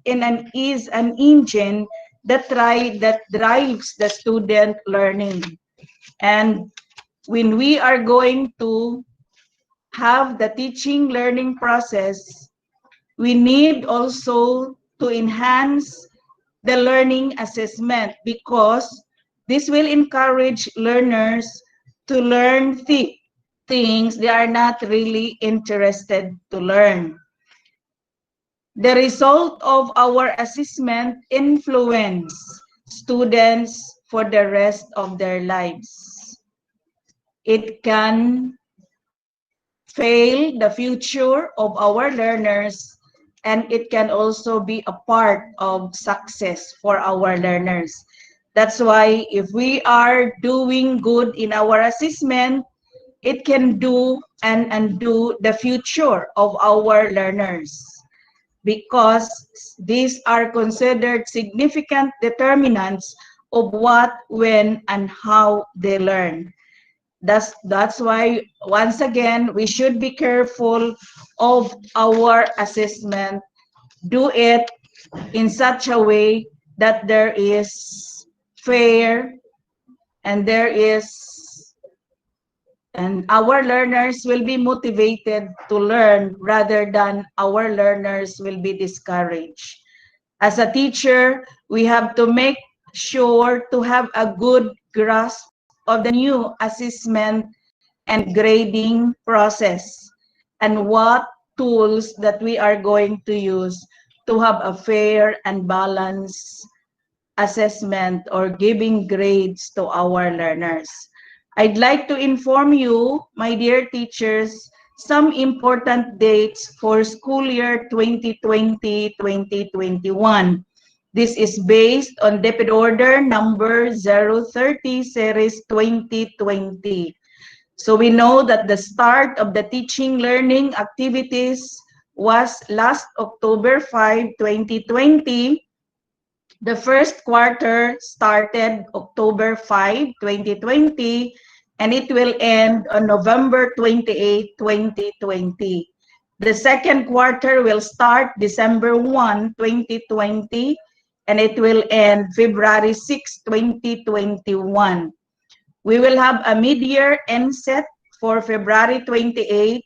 is an engine that drives the student learning. And when we are going to have the teaching learning process, we need also to enhance the learning assessment, because this will encourage learners to learn things they are not really interested to learn. The result of our assessment influence students for the rest of their lives. It can fail the future of our learners, and it can also be a part of success for our learners. That's why if we are doing good in our assessment, it can do and undo the future of our learners, because these are considered significant determinants of what, when, and how they learn. That's why, once again, we should be careful of our assessment. Do it in such a way that there is fair, and our learners will be motivated to learn rather than our learners will be discouraged. As a teacher, we have to make sure to have a good grasp of the new assessment and grading process, and what tools that we are going to use to have a fair and balanced assessment or giving grades to our learners. I'd like to inform you, my dear teachers, some important dates for school year 2020-2021. This is based on Deped Order number 030 series 2020. So we know that the start of the teaching learning activities was last October 5, 2020. The first quarter started October 5, 2020, and it will end on November 28, 2020. The second quarter will start December 1, 2020, and it will end February 6, 2021. We will have a mid-year NSET for February 28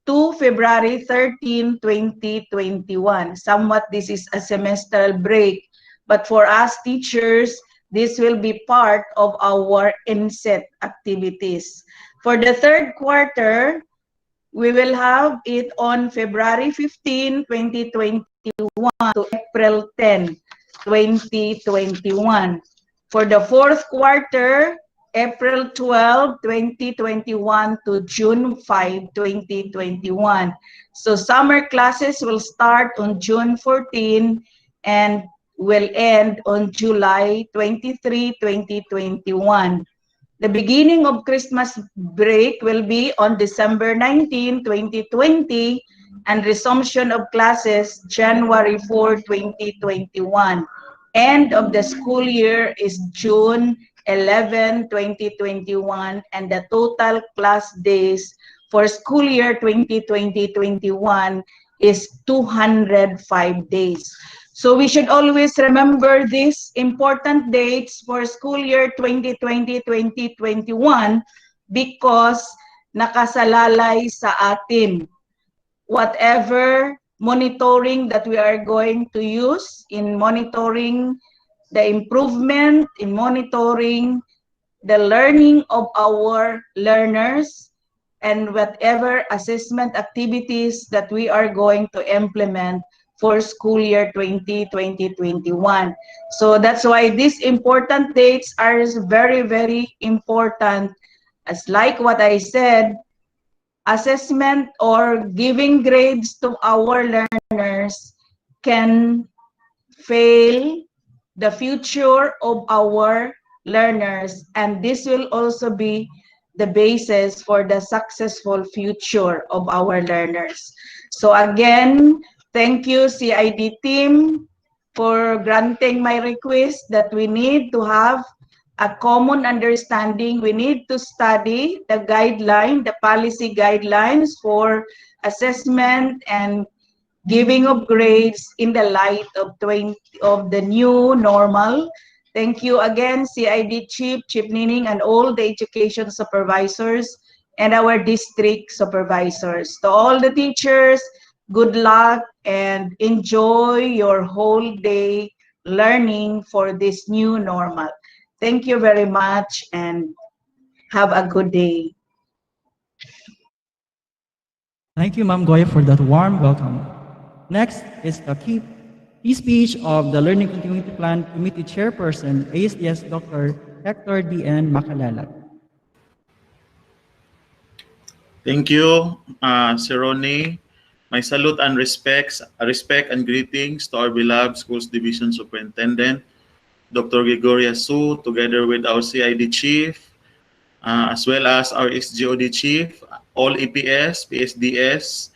to February 13, 2021. Somewhat this is a semestral break, but for us teachers, this will be part of our NSET activities. For the third quarter, we will have it on February 15, 2021 to April 10, 2021. For the fourth quarter, April 12, 2021 to June 5, 2021. So summer classes will start on June 14 and will end on July 23, 2021. The beginning of Christmas break will be on December 19, 2020, and resumption of classes January 4, 2021. End of the school year is June 11, 2021, and the total class days for school year 2020-21 is 205 days. So we should always remember these important dates for school year 2020-2021 because nakasalalay sa atin. Whatever monitoring that we are going to use in monitoring the improvement, in monitoring the learning of our learners, and whatever assessment activities that we are going to implement for school year 2020-2021. So that's why these important dates are very, very important. As like what I said, assessment or giving grades to our learners can fail the future of our learners, and this will also be the basis for the successful future of our learners. So again, thank you CID team for granting my request that we need to have a common understanding. We need to study the guideline, the policy guidelines for assessment and giving of grades in the light of the new normal. Thank you again, CID Chief, Chief Nining, and all the education supervisors and our district supervisors. To all the teachers, good luck and enjoy your whole day learning for this new normal. Thank you very much and have a good day. Thank you, Ma'am Goya, for that warm welcome. Next is the key speech of the Learning Continuity Plan Committee Chairperson, ASDS Dr. Hector D.N. Macalala. Thank you, Sir Ronnie. My salute and respect and greetings to our beloved Schools Division Superintendent, Dr. Gregoria Su, together with our CID Chief, as well as our SGOD Chief, all EPS, PSDS,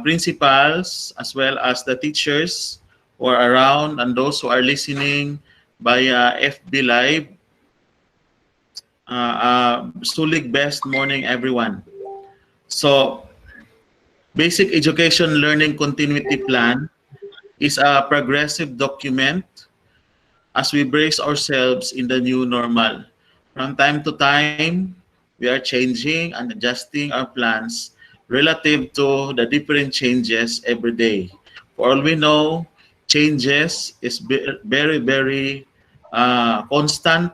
principals, as well as the teachers who are around and those who are listening via FB Live. Sulig best morning, everyone. So, Basic Education Learning Continuity Plan is a progressive document as we brace ourselves in the new normal. From time to time, we are changing and adjusting our plans relative to the different changes every day. For all we know, changes is very, very constant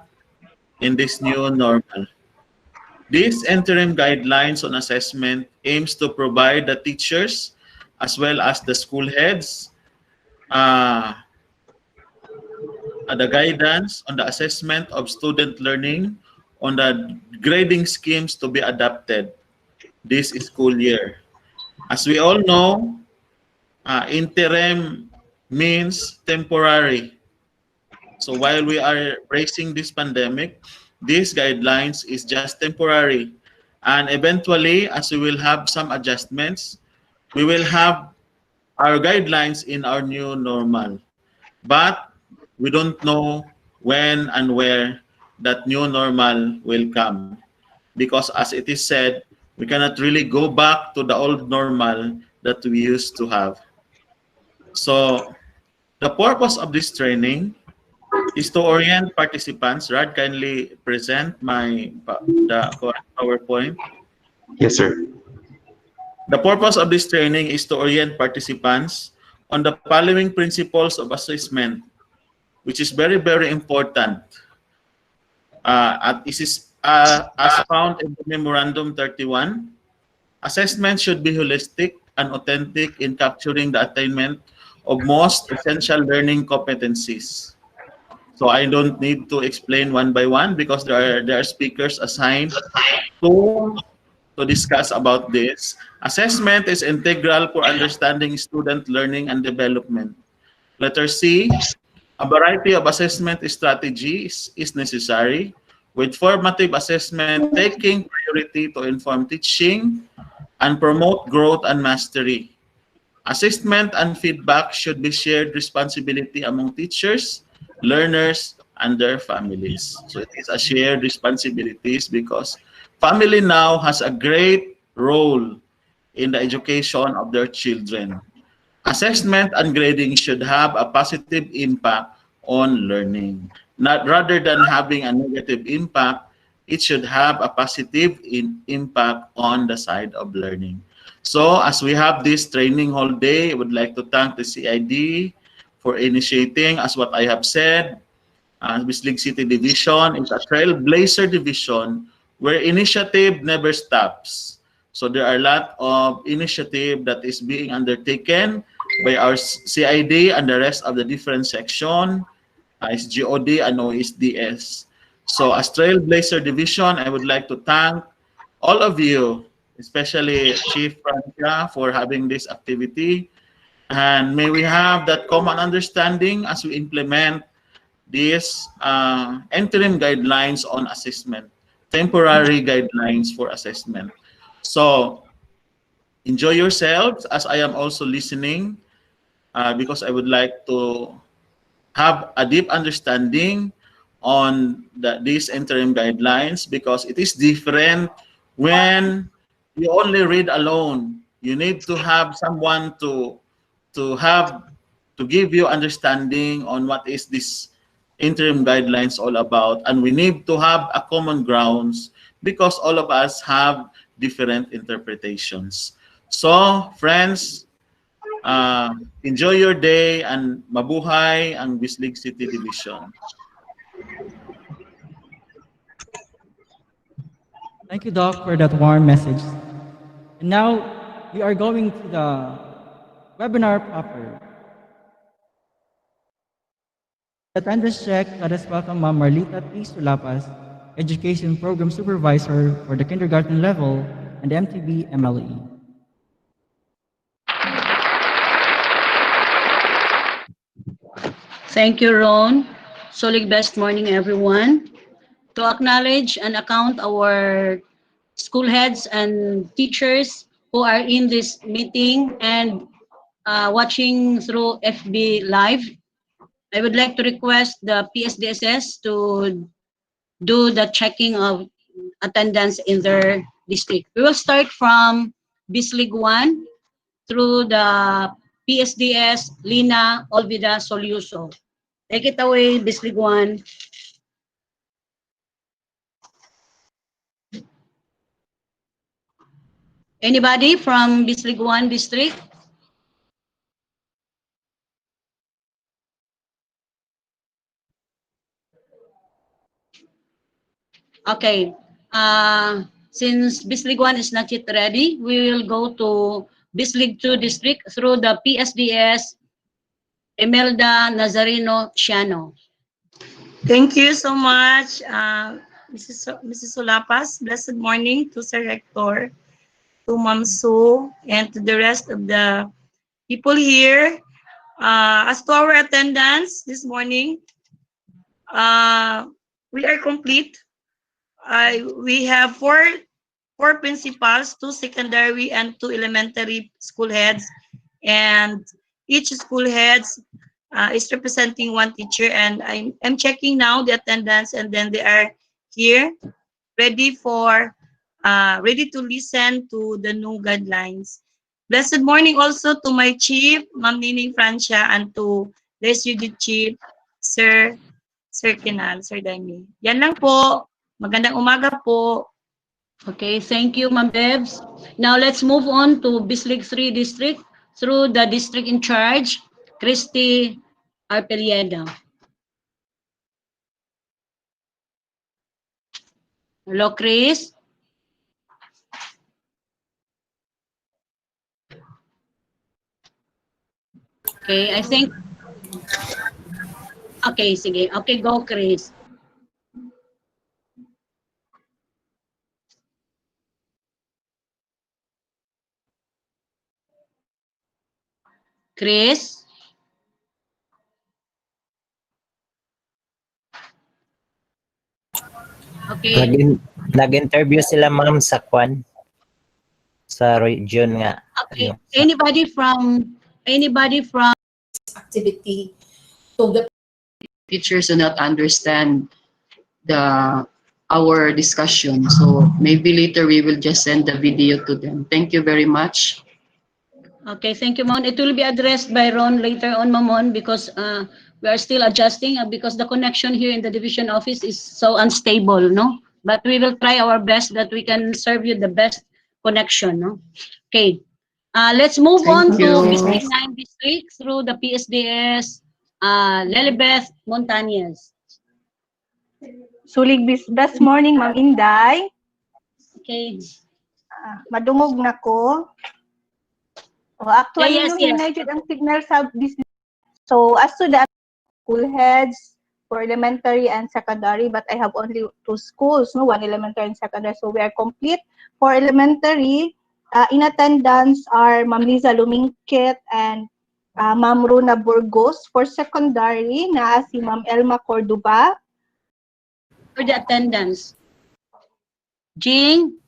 in this new normal. These interim guidelines on assessment aims to provide the teachers as well as the school heads the guidance on the assessment of student learning on the grading schemes to be adopted this school year. As we all know, interim means temporary. So while we are facing this pandemic, these guidelines is just temporary. And eventually, as we will have some adjustments, we will have our guidelines in our new normal. But we don't know when and where that new normal will come. Because as it is said, we cannot really go back to the old normal that we used to have. So the purpose of this training is to orient participants. Rad, kindly present the PowerPoint. Yes, sir. The purpose of this training is to orient participants on the following principles of assessment, which is very, very important. This is as found in the Memorandum 31. Assessment should be holistic and authentic in capturing the attainment of most essential learning competencies. So I don't need to explain one by one because there are speakers assigned to discuss about this. Assessment is integral for understanding student learning and development. Letter C, a variety of assessment strategies is necessary, with formative assessment taking priority to inform teaching and promote growth and mastery. Assessment and feedback should be shared responsibility among teachers, learners, and their families. So it is a shared responsibilities because family now has a great role in the education of their children. Assessment and grading should have a positive impact on learning. Not rather than having a negative impact, it should have a positive impact on the side of learning. So as we have this training whole day, I would like to thank the CID for initiating, as what I have said, Bislig City Division is a trailblazer division where initiative never stops. So there are a lot of initiative that is being undertaken by our CID and the rest of the different section, SGOD and OSDS. So as Trailblazer Division, I would like to thank all of you, especially Chief Francia, for having this activity. And may we have that common understanding as we implement these interim guidelines on assessment, temporary guidelines for assessment. So enjoy yourselves as I am also listening because I would like to have a deep understanding on these interim guidelines because it is different when you only read alone. You need to have someone to to give you understanding on what is this interim guidelines all about, and we need to have a common grounds because all of us have different interpretations. So, friends, enjoy your day and mabuhay ang Bislig City Division. Thank you, Doc, for that warm message. And now, we are going to the webinar proper. Attendance check, let us welcome Ma'am Marlita T. Sulapas, Education Program Supervisor for the kindergarten level and MTB MLE. Thank you, Ron. Solid best morning, everyone. To acknowledge and account our school heads and teachers who are in this meeting and watching through FB Live, I would like to request the PSDSS to do the checking of attendance in their district. We will start from Bislig 1 through the PSDS Lina Olvida Soluso. Take it away, Bislig 1. Anybody from Bislig 1 district? Okay. Since Bislig 1 is not yet ready, we will go to Bislig 2 district through the PSDS Imelda Nazarino Ciano. Thank you so much, Mrs. Solapas. Blessed morning to Sir Rector, to Ma'am Sue, and to the rest of the people here. As to our attendance this morning, we are complete. We have four principals, 2 secondary and 2 elementary school heads, and each school heads is representing 1 teacher, and I'm checking now the attendance, and then they are here ready to listen to the new guidelines. Blessed morning also to my chief, Ma'am Nining Francia, and to the SUD chief, Sir Kinal, Sir Daimi. Yan lang po. Magandang umaga po. Okay, thank you, Ma'am Debs. Now let's move on to Bislig 3 district through the district in charge, Christy Arpelieda. Hello, Chris. Okay, I think. Okay, sige. Okay, go, Chris. Chris? Okay. Nag-interview sila ma'am sa Kwan, sa region nga. Okay. Anybody from activity so the teachers do not understand our discussion, so maybe later we will just send the video to them. Thank you very much. Okay, thank you, Mon. It will be addressed by Ron later on, Mamon, because we are still adjusting because the connection here in the division office is so unstable, no? But we will try our best that we can serve you the best connection, no? Okay, let's move on to Bislig 9 district through the PSDS Lelibeth Montañez. Sulig best morning, Ma'am Inday. Okay. Madungog na ko. Actually, yes. United ang signal sa business. So, as to the school heads for elementary and secondary, but I have only 2 schools, no, 1 elementary and secondary. So, we are complete. For elementary, in attendance are Ma'am Liza Lumingkit and Ma'am Runa Burgos. For secondary, na si Ma'am Elma Cordoba. For the attendance. Jing?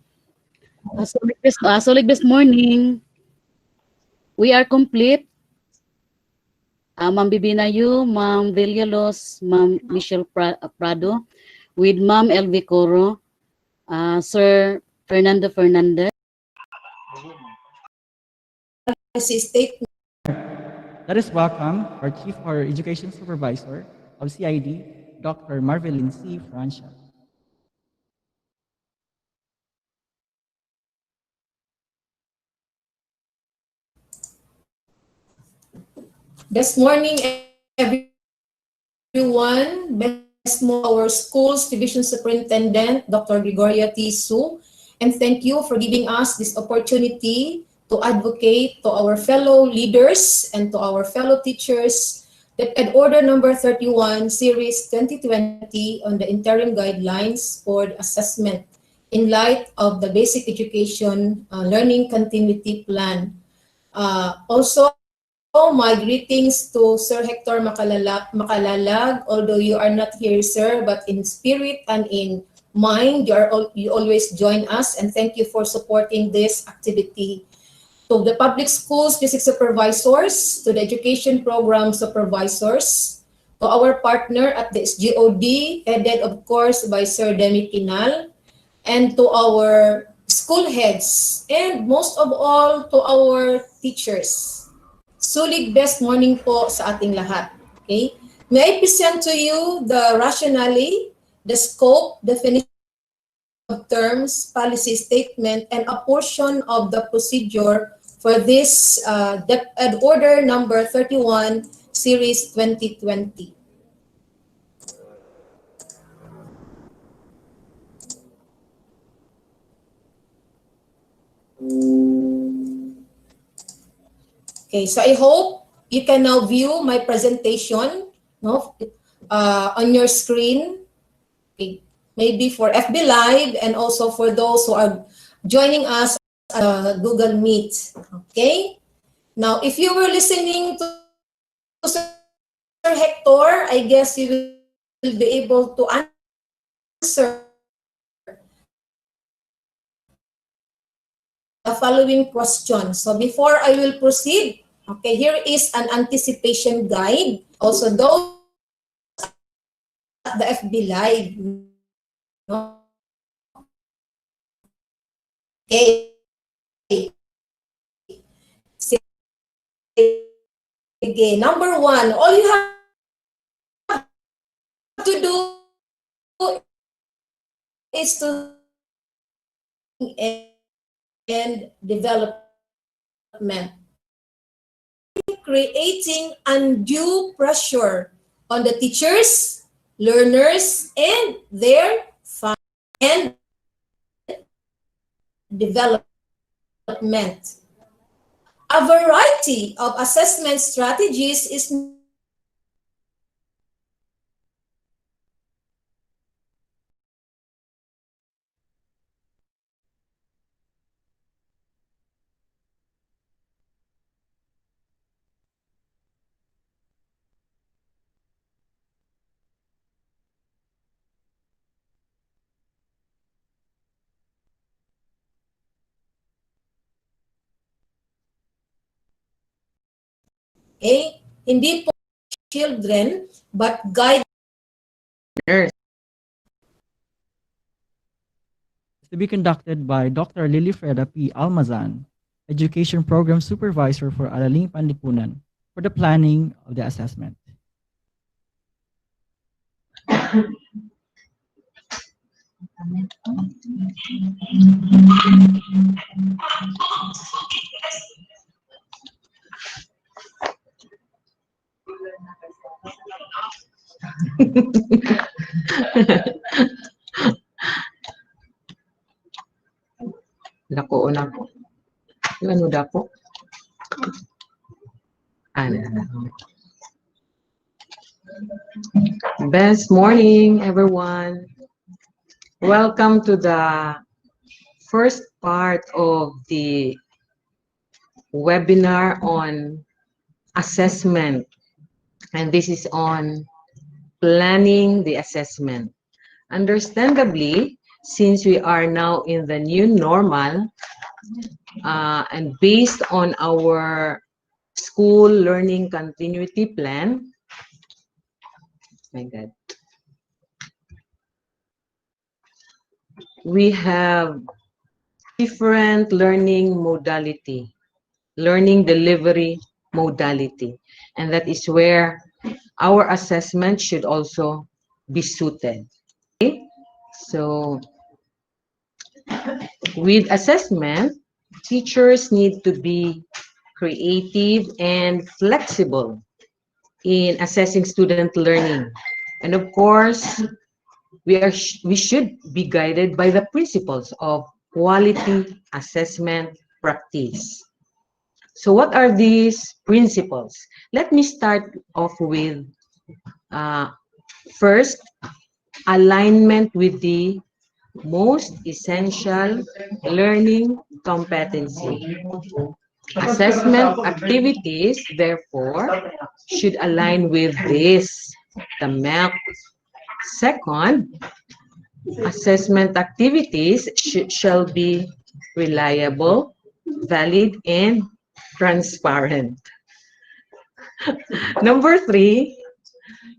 Solid best morning. We are complete. Ma'am Bibinayu, Ma'am Villalos, Ma'am Michelle Prado, with Ma'am Elvi Coro, Sir Fernando Fernandez. Statement. Let us welcome our Chief or Education Supervisor of CID, Dr. Marvelyn C. Francia. This morning, everyone. Best mo our school's division superintendent, Dr. Gregoria T. Su, and thank you for giving us this opportunity to advocate to our fellow leaders and to our fellow teachers that Order number 31, Series 2020 on the interim guidelines for the assessment in light of the Basic Education Learning Continuity Plan. Also, my greetings to Sir Hector Macalalag, although you are not here, sir, but in spirit and in mind, you always join us, and thank you for supporting this activity. To the public schools district supervisors, to the education program supervisors, to our partner at the SGOD, headed of course by Sir Demi Kinal, and to our school heads, and most of all to our teachers. Sulig best morning po sa ating lahat. Okay? May I present to you the rationale, the scope, definition of terms, policy statement, and a portion of the procedure for this Order number 31, Series 2020. Okay, so I hope you can now view my presentation, no, on your screen. Okay. Maybe for FB Live and also for those who are joining us on Google Meet. Okay. Now, if you were listening to Sir Hector, I guess you will be able to answer the following question. So before I will proceed, okay, here is an anticipation guide. Also, those at the FB Live. No? Okay. Sige, number one, all you have to do is to and development. Creating undue pressure on the teachers, learners, and their families and development. A variety of assessment strategies is hindi po children, but guide learners. To be conducted by Dr. Lilifreda P. Almazan, Education Program Supervisor for Araling Panlipunan, for the planning of the assessment. Dako na po. Ano dako? Best morning, everyone. Welcome to the first part of the webinar on assessment. And this is on planning the assessment. Understandably, since we are now in the new normal, and based on our school learning continuity plan, my God, we have different learning modality, learning delivery modality. And that is where our assessment should also be suited. Okay? So with assessment, teachers need to be creative and flexible in assessing student learning. And of course, we should be guided by the principles of quality assessment practice. So what are these principles? Let me start off with first, alignment with the most essential learning competency. Assessment activities, therefore, should align with this, the MELC. Second, assessment activities shall be reliable, valid, and transparent. Number 3,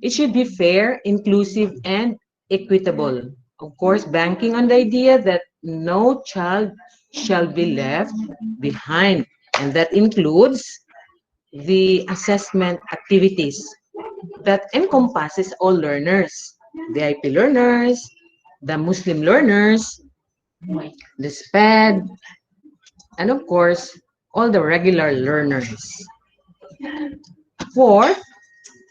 it should be fair, inclusive, and equitable. Of course, banking on the idea that no child shall be left behind, and that includes the assessment activities that encompasses all learners, the IP learners, the Muslim learners, the SPED, and of course, all the regular learners. Fourth,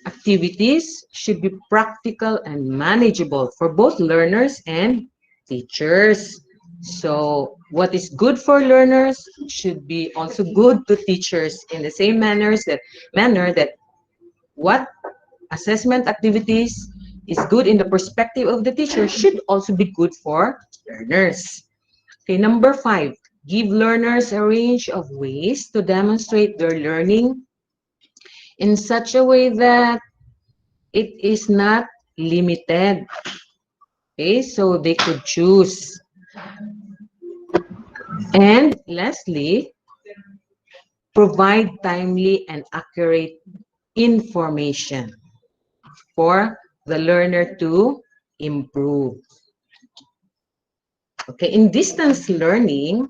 activities should be practical and manageable for both learners and teachers. So what is good for learners should be also good to teachers in the same manner that what assessment activities is good in the perspective of the teacher should also be good for learners. Okay, number 5, give learners a range of ways to demonstrate their learning in such a way that it is not limited. Okay, so they could choose. And lastly, provide timely and accurate information for the learner to improve. Okay, in distance learning,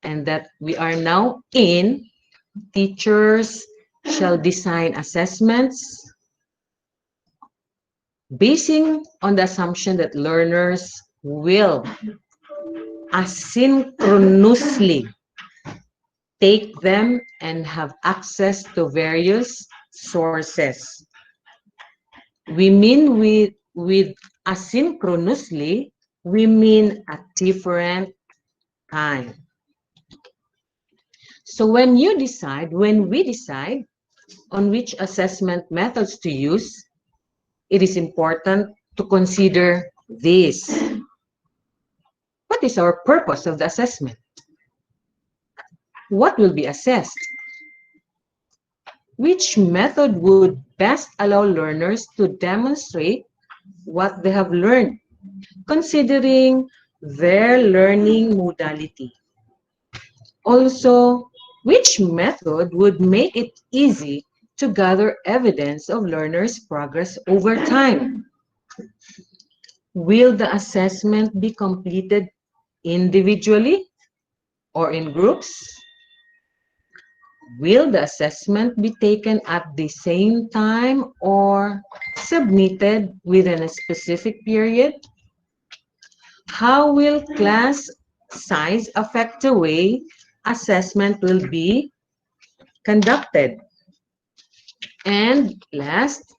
and that we are now in, teachers shall design assessments basing on the assumption that learners will asynchronously take them and have access to various sources. We mean with asynchronously, we mean at different time. So when we decide on which assessment methods to use, it is important to consider this. What is our purpose of the assessment? What will be assessed? Which method would best allow learners to demonstrate what they have learned, considering their learning modality? Also, which method would make it easy to gather evidence of learners' progress over time? Will the assessment be completed individually or in groups? Will the assessment be taken at the same time or submitted within a specific period? How will class size affect the way assessment will be conducted? And last,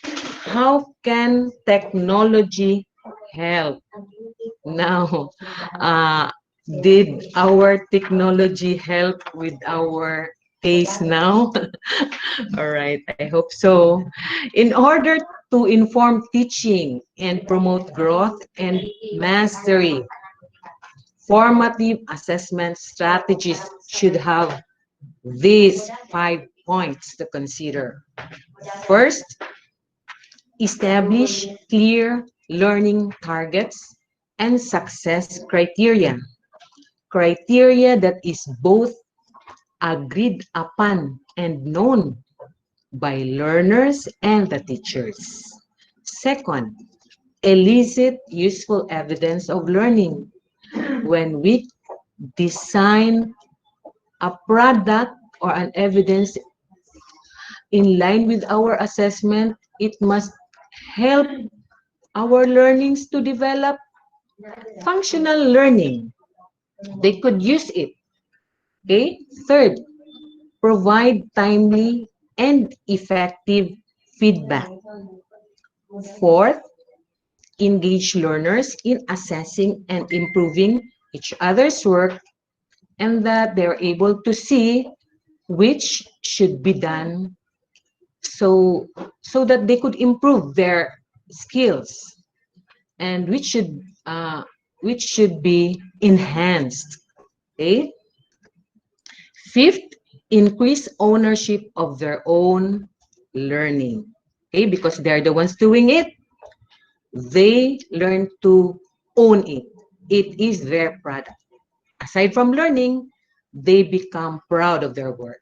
how can technology help? Now, did our technology help with our case now? All right, I hope so. In order to inform teaching and promote growth and mastery, formative assessment strategies should have these 5 points to consider. First, establish clear learning targets and success criteria. Criteria that is both agreed upon and known by learners and the teachers. Second, elicit useful evidence of learning. When we design a product or an evidence in line with our assessment, it must help our learnings to develop functional learning. They could use it. Okay. Third, provide timely and effective feedback. Fourth, engage learners in assessing and improving each other's work, and that they're able to see which should be done so that they could improve their skills, and which should be enhanced. Okay. Fifth, increase ownership of their own learning. Okay, because they're the ones doing it, they learn to own it. It is their product. Aside from learning, they become proud of their work.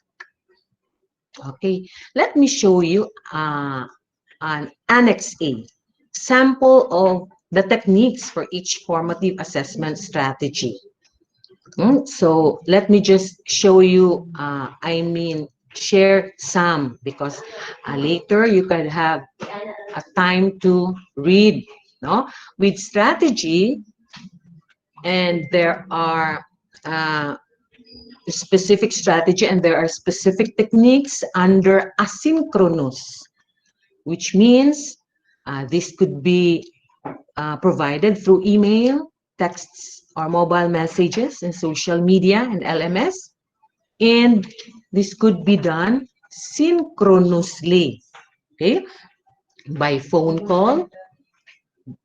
Okay, let me show you an Annex A, sample of the techniques for each formative assessment strategy. So let me just show you, share some, because later you can have a time to read, no? With strategy, and there are specific strategy, and there are specific techniques under asynchronous, which means this could be provided through email, texts, or mobile messages, and social media and LMS. And this could be done synchronously, okay, by phone call,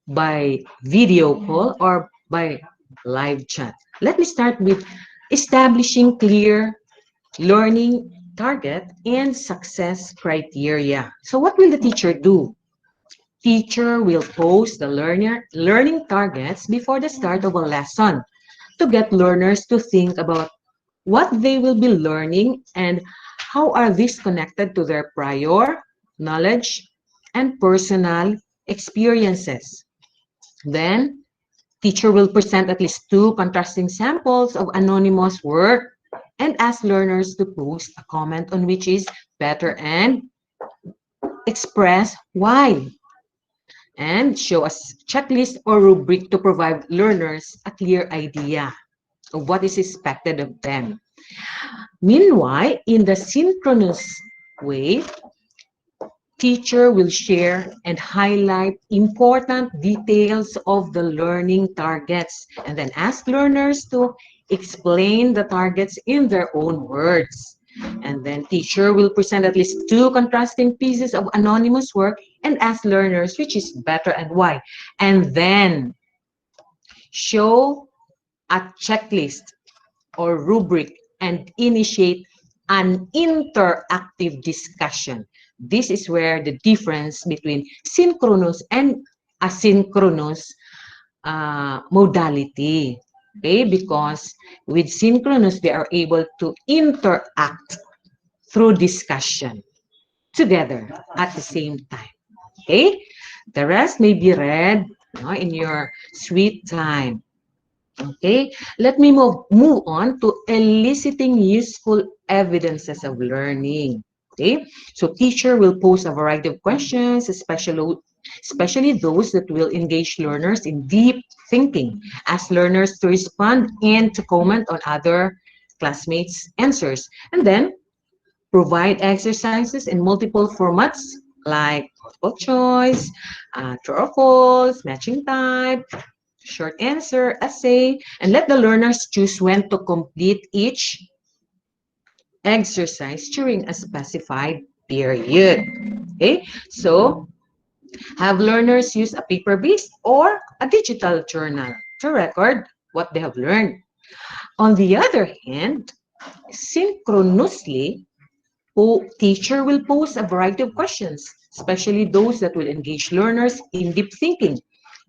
by video call, or by live chat. Let me start with establishing clear learning target and success criteria. So what will the teacher do? Teacher will post the learning targets before the start of a lesson to get learners to think about what they will be learning and how are these connected to their prior knowledge and personal experiences. Then, teacher will present at least 2 contrasting samples of anonymous work and ask learners to post a comment on which is better and express why. And show a checklist or rubric to provide learners a clear idea of what is expected of them. Meanwhile, in the synchronous way, teacher will share and highlight important details of the learning targets and then ask learners to explain the targets in their own words. And then teacher will present at least 2 contrasting pieces of anonymous work and ask learners which is better and why. And then show a checklist or rubric and initiate an interactive discussion. This is where the difference between synchronous and asynchronous modality. Okay, because with synchronous, they are able to interact through discussion together at the same time. Okay, the rest may be read in your sweet time. Okay, let me move on to eliciting useful evidences of learning. Okay, so teacher will pose a variety of questions, especially those that will engage learners in deep thinking, ask learners to respond and to comment on other classmates' answers, and then provide exercises in multiple formats like multiple choice, true or false, matching type, short answer, essay, and let the learners choose when to complete each exercise during a specified period. Okay, so have learners use a paper-based or a digital journal to record what they have learned. On the other hand, synchronously, teacher will pose a variety of questions, especially those that will engage learners in deep thinking.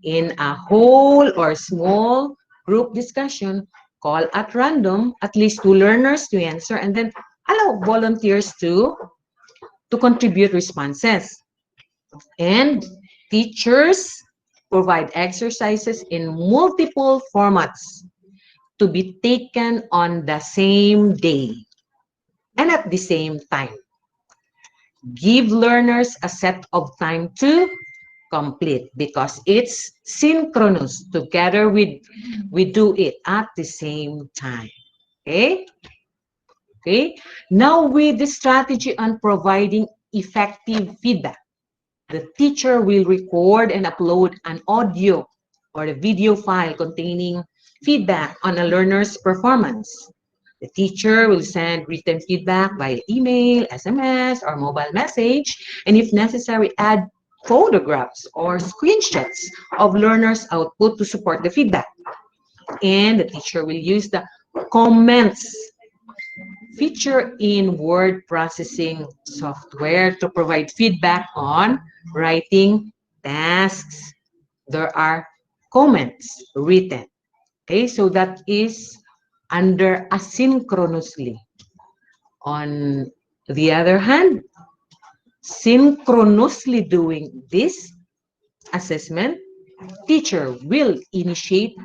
In a whole or small group discussion, call at random at least 2 learners to answer, and then allow volunteers to contribute responses. And teachers provide exercises in multiple formats to be taken on the same day and at the same time. give learners a set of time to complete because it's synchronous. Together we do it at the same time. Okay? Okay? Now with the strategy on providing effective feedback, the teacher will record and upload an audio or a video file containing feedback on a learner's performance. The teacher will send written feedback via email, SMS, or mobile message, and if necessary, add photographs or screenshots of learners' output to support the feedback. And the teacher will use the comments feature in word processing software to provide feedback on writing tasks. There are comments written. Okay, so that is under asynchronously. On the other hand, synchronously doing this assessment, teacher will initiate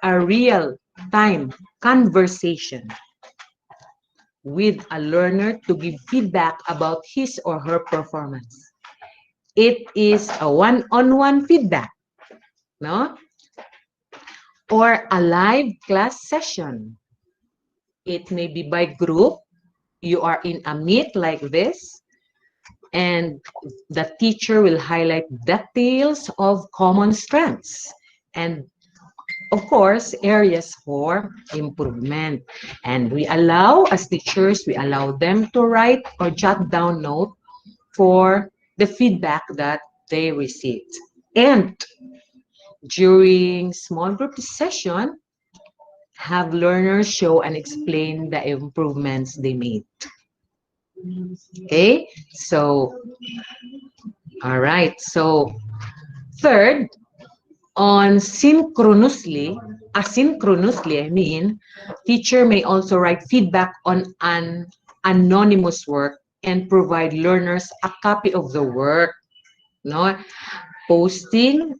a real-time conversation with a learner to give feedback about his or her performance. It is a one-on-one feedback, no? Or a live class session. It may be by group. You are in a meet like this, and the teacher will highlight details of common strengths and, of course, areas for improvement. And we allow, as teachers, we allow them to write or jot down note for the feedback that they received. And during small group session, have learners show and explain the improvements they made. Okay, so, all right. So, third, on asynchronously, I mean, teacher may also write feedback on an anonymous work and provide learners a copy of the work. No, posting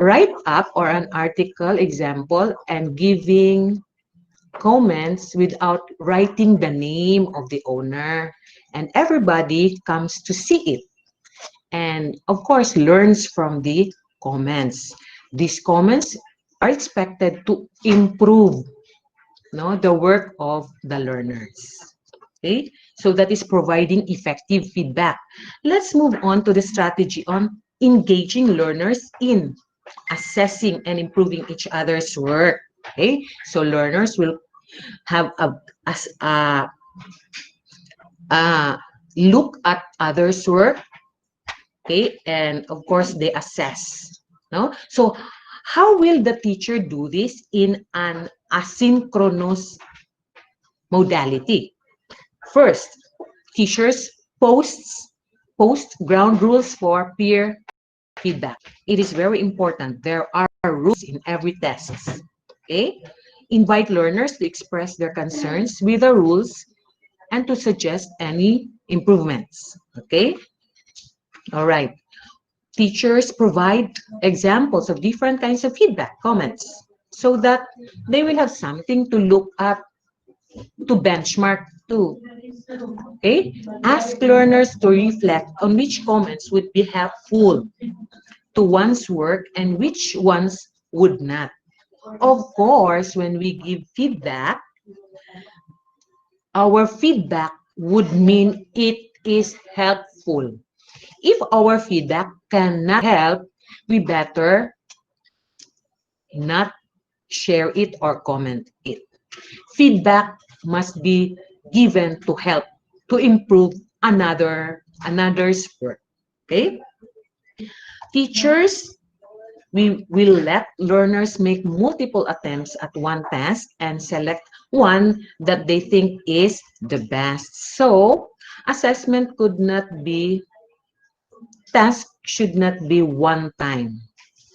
write-up or an article example and giving comments without writing the name of the owner, and everybody comes to see it and of course learns from the comments. These comments are expected to improve the work of the learners. Okay, so that is providing effective feedback. Let's move on to the strategy on engaging learners in assessing and improving each other's work. Okay, so learners will have a look at others' work. Okay, and of course they assess. No, so how will the teacher do this in an asynchronous modality? First, teachers post ground rules for peer feedback. It is very important. There are rules in every test. Okay? Invite learners to express their concerns with the rules and to suggest any improvements. Okay? All right. Teachers provide examples of different kinds of feedback, comments, so that they will have something to look at, to benchmark to. Okay? Ask learners to reflect on which comments would be helpful to one's work and which ones would not. Of course, when we give feedback, our feedback would mean it is helpful. If our feedback cannot help, we better not share it or comment it. Feedback must be given to help to improve another's work. Okay? Teachers, we will let learners make multiple attempts at one task and select one that they think is the best. So, assessment task should not be one time.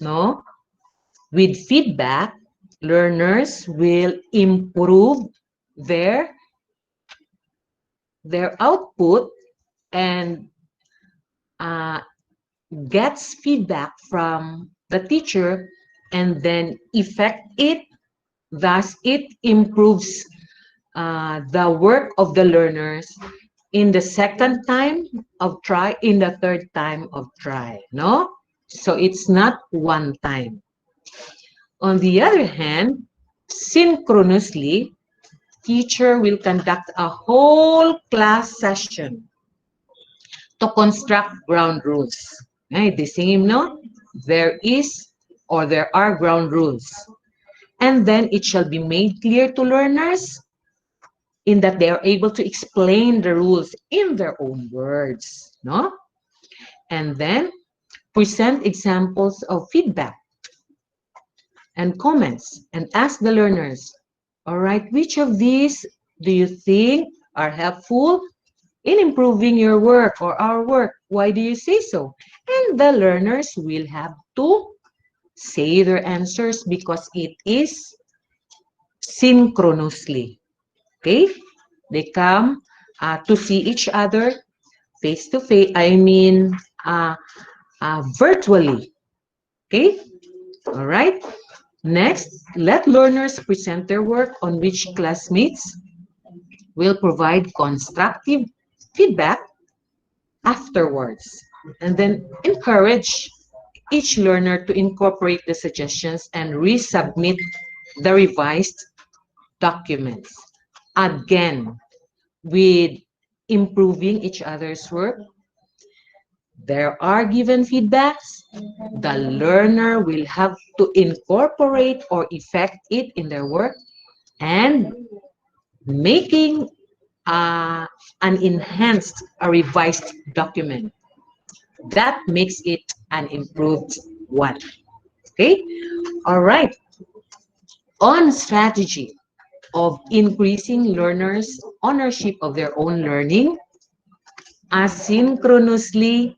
No? With feedback, learners will improve their output and gets feedback from the teacher and then effect it. Thus, it improves the work of the learners in the second time of try, in the third time of try, no? So it's not one time. On the other hand, synchronously, teacher will conduct a whole class session to construct ground rules. Right? The same, no? There is or there are ground rules. And then it shall be made clear to learners in that they are able to explain the rules in their own words, no? And then present examples of feedback and comments and ask the learners, all right, which of these do you think are helpful in improving your work or our work? Why do you say so? And the learners will have to say their answers because it is synchronously. Okay? They come to see each other face to face, virtually. Okay? All right? Next, let learners present their work on which classmates will provide constructive feedback afterwards. And then encourage each learner to incorporate the suggestions and resubmit the revised documents. Again, with improving each other's work, there are given feedbacks. The learner will have to incorporate or effect it in their work and making an enhanced, a revised document. That makes it an improved one. Okay? All right. On strategy of increasing learners' ownership of their own learning, asynchronously,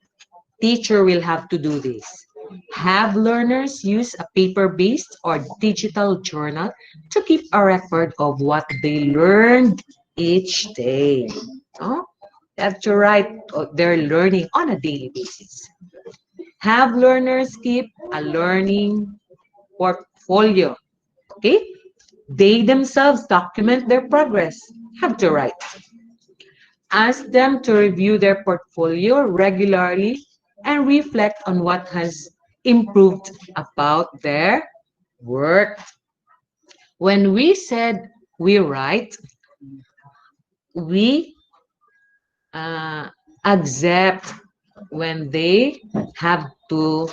teacher will have to do this. Have learners use a paper-based or digital journal to keep a record of what they learned each day. Oh, they have to write their learning on a daily basis. Have learners keep a learning portfolio. Okay? They themselves document their progress. Have to write. Ask them to review their portfolio regularly and reflect on what has improved about their work. When we said we write, we accept when they have to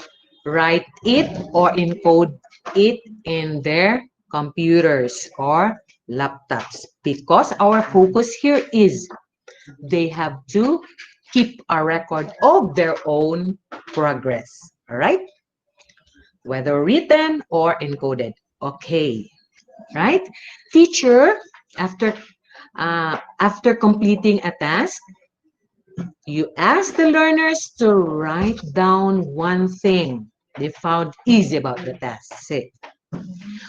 write it or encode it in their computers or laptops, because our focus here is they have to keep a record of their own progress. All right, whether written or encoded. Okay, right? Teacher, after completing a task, you ask the learners to write down one thing they found easy about the task. Say,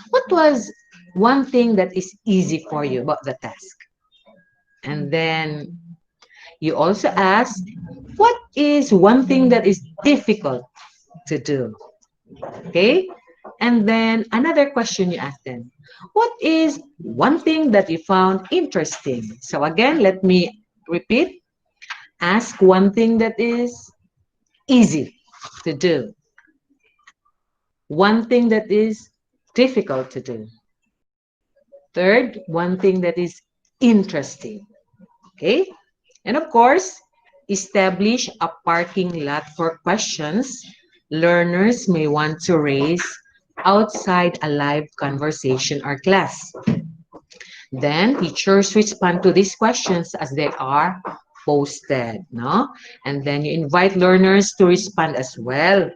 what was one thing that is easy for you about the task? And then you also ask, what is one thing that is difficult to do? Okay? And then another question you ask them, what is one thing that you found interesting? So again, let me repeat. Ask one thing that is easy to do. One thing that is difficult to do. Third, one thing that is interesting. Okay? And of course, establish a parking lot for questions learners may want to raise outside a live conversation or class. Then teachers respond to these questions as they are posted, no? And then you invite learners to respond as well,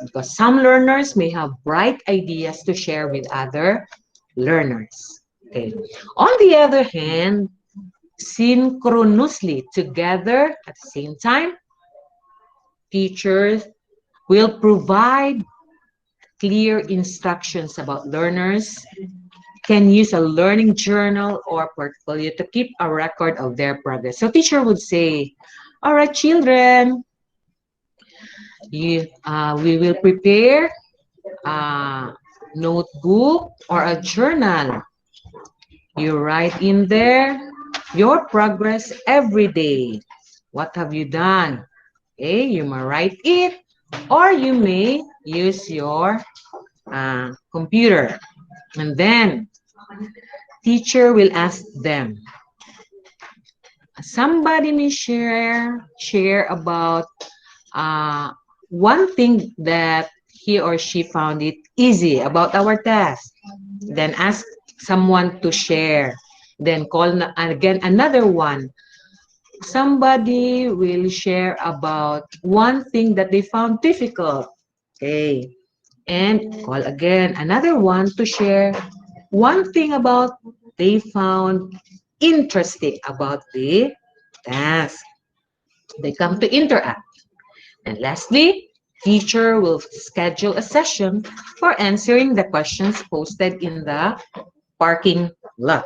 because some learners may have bright ideas to share with other learners. Okay. On the other hand, synchronously together at the same time, teachers will provide clear instructions about learners can use a learning journal or portfolio to keep a record of their progress. So teacher would say, all right, children, we will prepare a notebook or a journal You write in there your progress every day. What have you done? Okay, you may write it, or you may use your computer. And then teacher will ask them. Somebody may share about one thing that he or she found it easy about our task. Then ask someone to share. Then call again another one. Somebody will share about one thing that they found difficult. Okay. And call again another one to share one thing about they found interesting about the task. They come to interact. And lastly, teacher will schedule a session for answering the questions posted in the parking lot.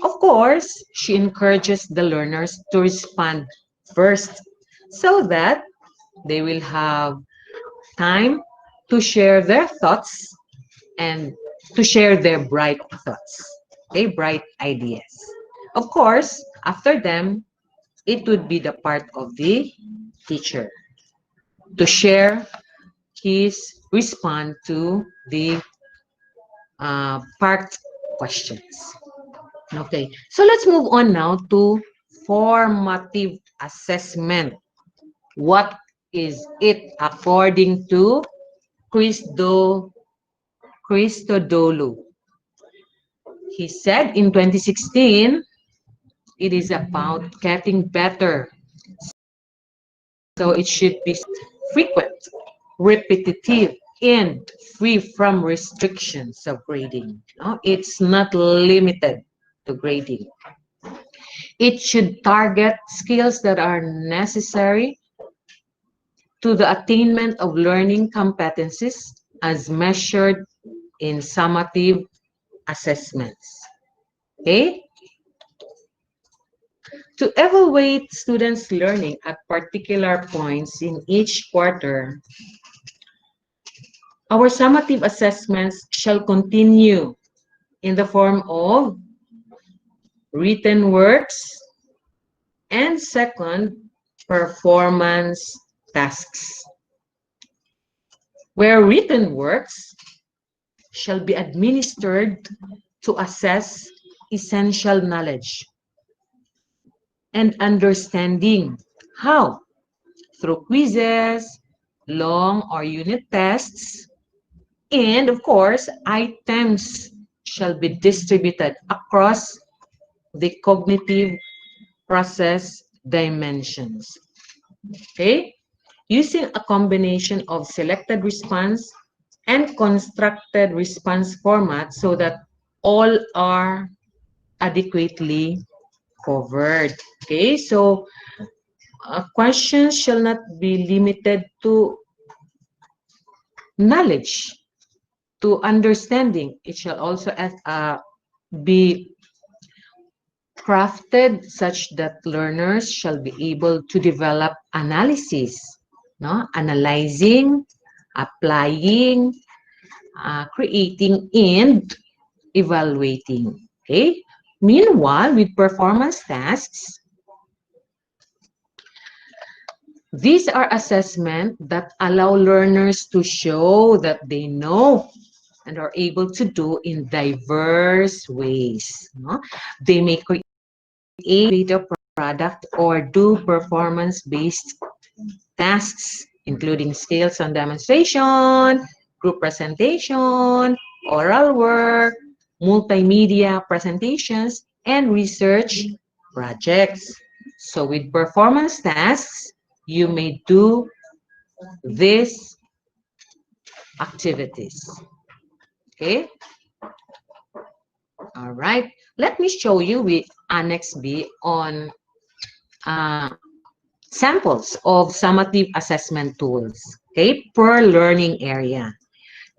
Of course, she encourages the learners to respond first so that they will have time to share their thoughts and to share their bright thoughts, okay, bright ideas. Of course, after them, it would be the part of the teacher to share his response to the parked questions. Okay, so let's move on now to formative assessment. What is it according to Christodoulou? He said in 2016, it is about getting better. So it should be frequent, repetitive, and free from restrictions of grading. No? It's not limited to grading. It should target skills that are necessary to the attainment of learning competencies as measured in summative assessments. Okay? To evaluate students' learning at particular points in each quarter, our summative assessments shall continue in the form of written works and second, performance tasks, where written works shall be administered to assess essential knowledge and understanding. How? Through quizzes, long or unit tests, and of course, items shall be distributed across the cognitive process dimensions. Okay? Using a combination of selected response and constructed response format so that all are adequately covered. Okay, so questions shall not be limited to knowledge, to understanding. It shall also be crafted such that learners shall be able to develop analysis, no? Analyzing, applying, creating, and evaluating. Okay. Meanwhile, with performance tasks, these are assessments that allow learners to show that they know and are able to do in diverse ways. No? They may create a product or do performance-based tasks, including skills on demonstration, group presentation, oral work, multimedia presentations, and research projects. So with performance tasks, you may do these activities. Okay? All right. Let me show you with Annex B on samples of summative assessment tools, okay, per learning area.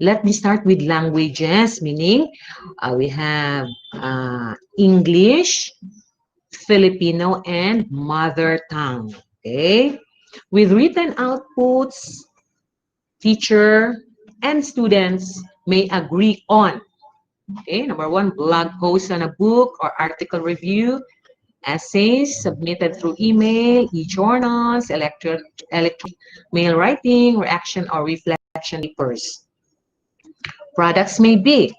Let me start with languages, meaning we have English, Filipino, and mother tongue, okay? With written outputs, teacher and students may agree on Okay, number one, blog posts on a book or article review, essays submitted through email, e-journals, electronic mail writing, reaction or reflection papers. Products may be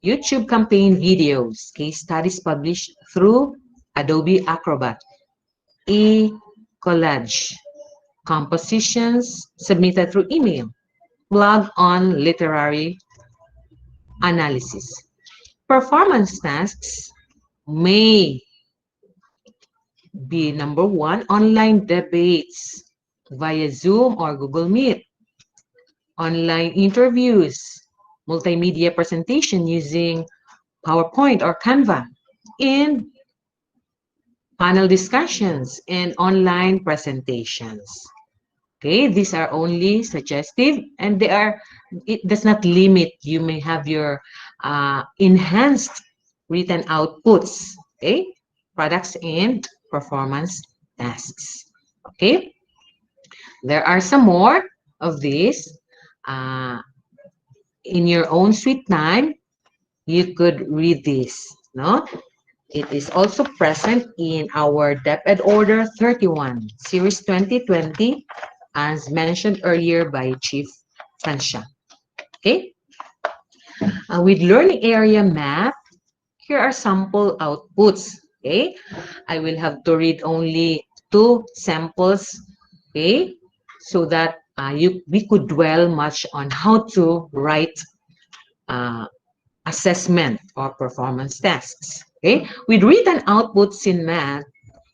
YouTube campaign videos, case studies published through Adobe Acrobat, e-collage, compositions submitted through email, blog on literary analysis. Performance tasks may be number one, online debates via Zoom or Google Meet, online interviews, multimedia presentation using PowerPoint or Canva, and panel discussions and online presentations. Okay, these are only suggestive and it does not limit. You may have your enhanced written outputs, okay, products and performance tasks. Okay, there are some more of these. In your own sweet time, you could read this, no? It is also present in our DepEd Order 31, Series 2020, as mentioned earlier by Chief Francia. Okay? With Learning Area Map, here are sample outputs. Okay? I will have to read only 2 samples, okay? So that we could dwell much on how to write assessment or performance tasks. Okay, with written outputs in math,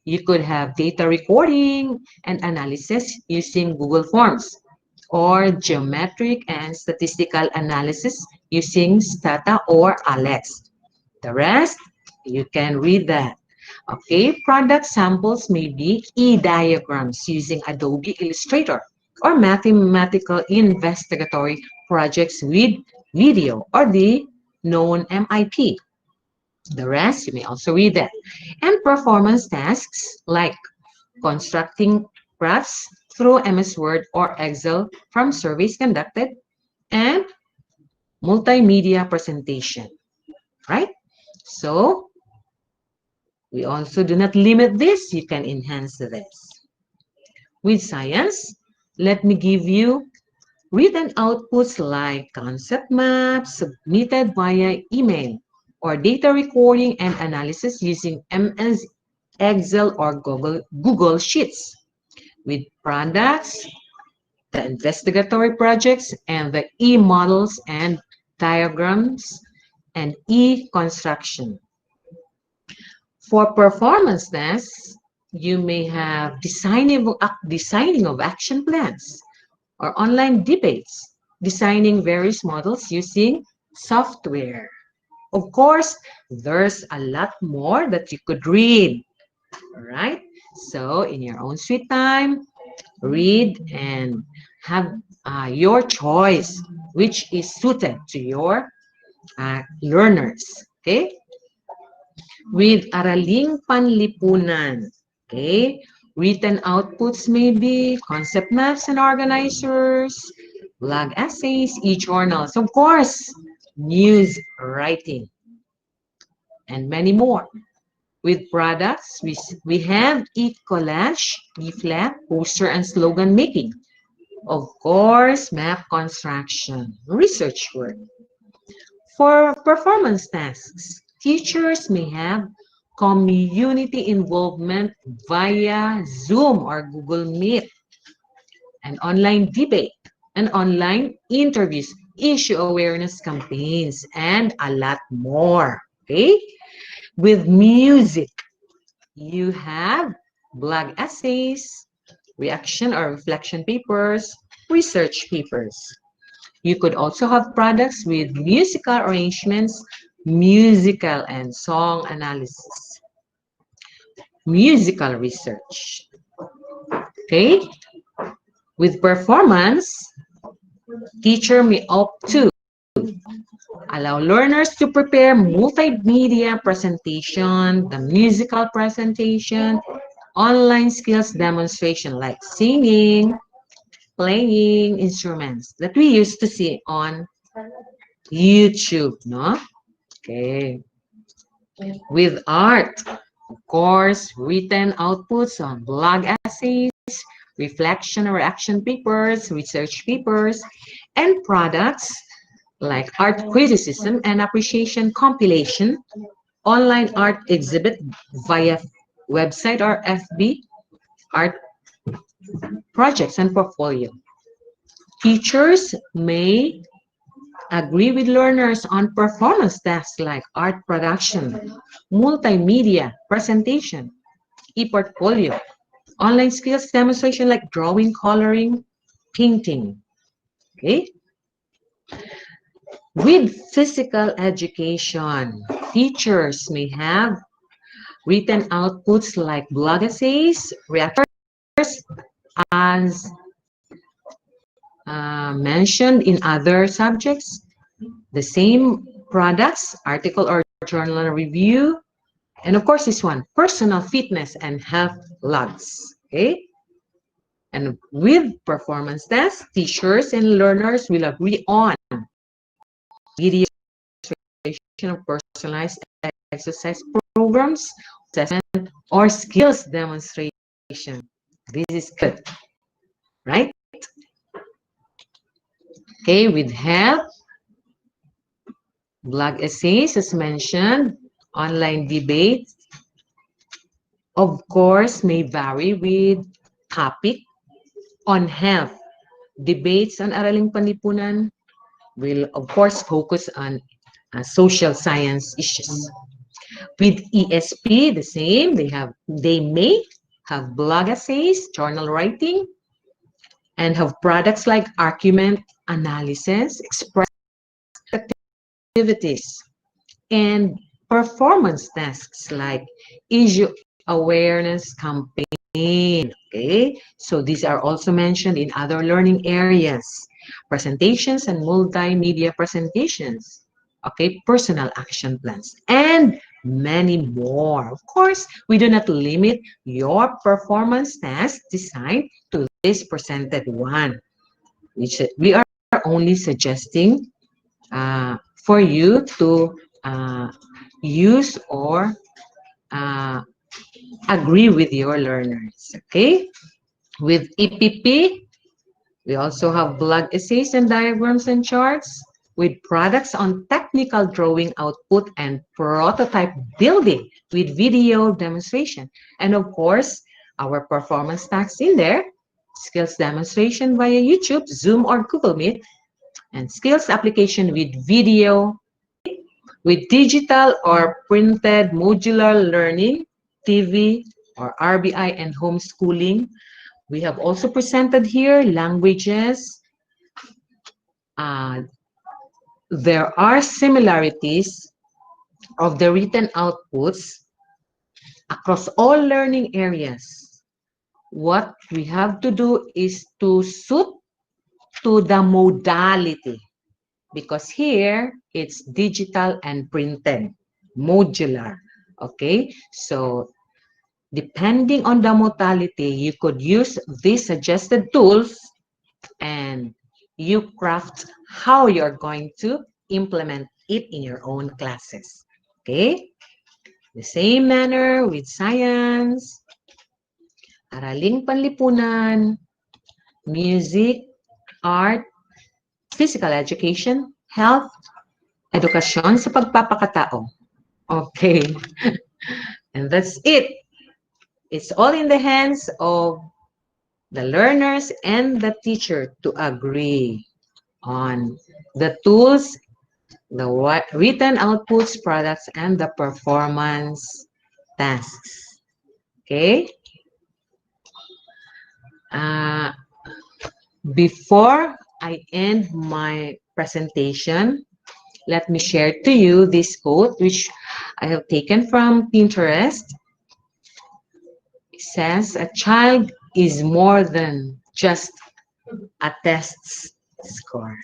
you could have data recording and analysis using Google Forms, or geometric and statistical analysis using Stata or Alex. The rest, you can read that. Okay, product samples may be e-diagrams using Adobe Illustrator, or mathematical investigatory projects with video, or the known MIP. The rest, you may also read that. And performance tasks like constructing graphs through MS Word or Excel from surveys conducted, and multimedia presentation, right? So, we also do not limit this. You can enhance this. With science, let me give you written outputs like concept maps submitted via email, or data recording and analysis using MS Excel or Google Sheets. With products, the investigatory projects, and the e-models and diagrams, and e-construction. For performance tests, you may have designing of action plans, or online debates, designing various models using software. Of course, there's a lot more that you could read, all right? So in your own sweet time, read and have your choice, which is suited to your learners, okay? With Araling Panlipunan, okay? Written outputs may be concept maps and organizers, blog essays, e-journals, of course, news writing, and many more. With products, we have e-collage, leaflet, poster, and slogan making. Of course, map construction, research work. For performance tasks, teachers may have community involvement via Zoom or Google Meet, an online debate, and online interviews, issue awareness campaigns, and a lot more, okay? With music, you have blog essays, reaction or reflection papers, research papers. You could also have products with musical arrangements, musical and song analysis, musical research. Okay? With performance, teacher may opt to allow learners to prepare multimedia presentation, the musical presentation, online skills demonstration like singing, playing instruments that we used to see on YouTube, no? Okay. With art, of course, written outputs on blog essays, reflection or action papers, research papers, and products like art criticism and appreciation compilation, online art exhibit via website or FB, art projects and portfolio. Teachers may agree with learners on performance tasks like art production, multimedia presentation, e-portfolio, online skills demonstration like drawing, coloring, painting. Okay. With physical education, teachers may have written outputs like blog essays, reactors, as mentioned in other subjects, the same products, article or journal review, and of course this one, personal fitness and health logs. Okay. And with performance tests, teachers and learners will agree on video of personalized exercise programs, assessment, or skills demonstration. This is good, right? Okay, with health, blog essays as mentioned, online debates, of course, may vary with topic on health. Debates on Araling Panlipunan will, of course, focus on social science issues. With ESP, the same. They may have blog essays, journal writing, and have products like argument analysis, express activities, and performance tasks like issue awareness campaign. Okay, so these are also mentioned in other learning areas, presentations and multimedia presentations. Okay, personal action plans, and many more. Of course, we do not limit your performance task design to this presented one, which we are only suggesting for you to use or agree with your learners. Okay, with EPP, we also have blog essays and diagrams and charts with products on technical drawing output and prototype building with video demonstration. And of course, our performance tasks in there, skills demonstration via YouTube, Zoom, or Google Meet, and skills application with video, with digital or printed modular learning, TV, or RBI and homeschooling. We have also presented here languages. There are similarities of the written outputs across all learning areas. What we have to do is to suit to the modality, because here it's digital and printed, modular. Okay, so depending on the modality, you could use these suggested tools and you craft how you're going to implement it in your own classes. Okay? The same manner with science, Araling Panlipunan, music, art, physical education, health, edukasyon sa pagpapakatao. Okay. And that's it. It's all in the hands of the learners and the teacher to agree on the tools, the written outputs, products, and the performance tasks. Okay? Before I end my presentation, let me share to you this quote, which I have taken from Pinterest. It says, a child is more than just a test score.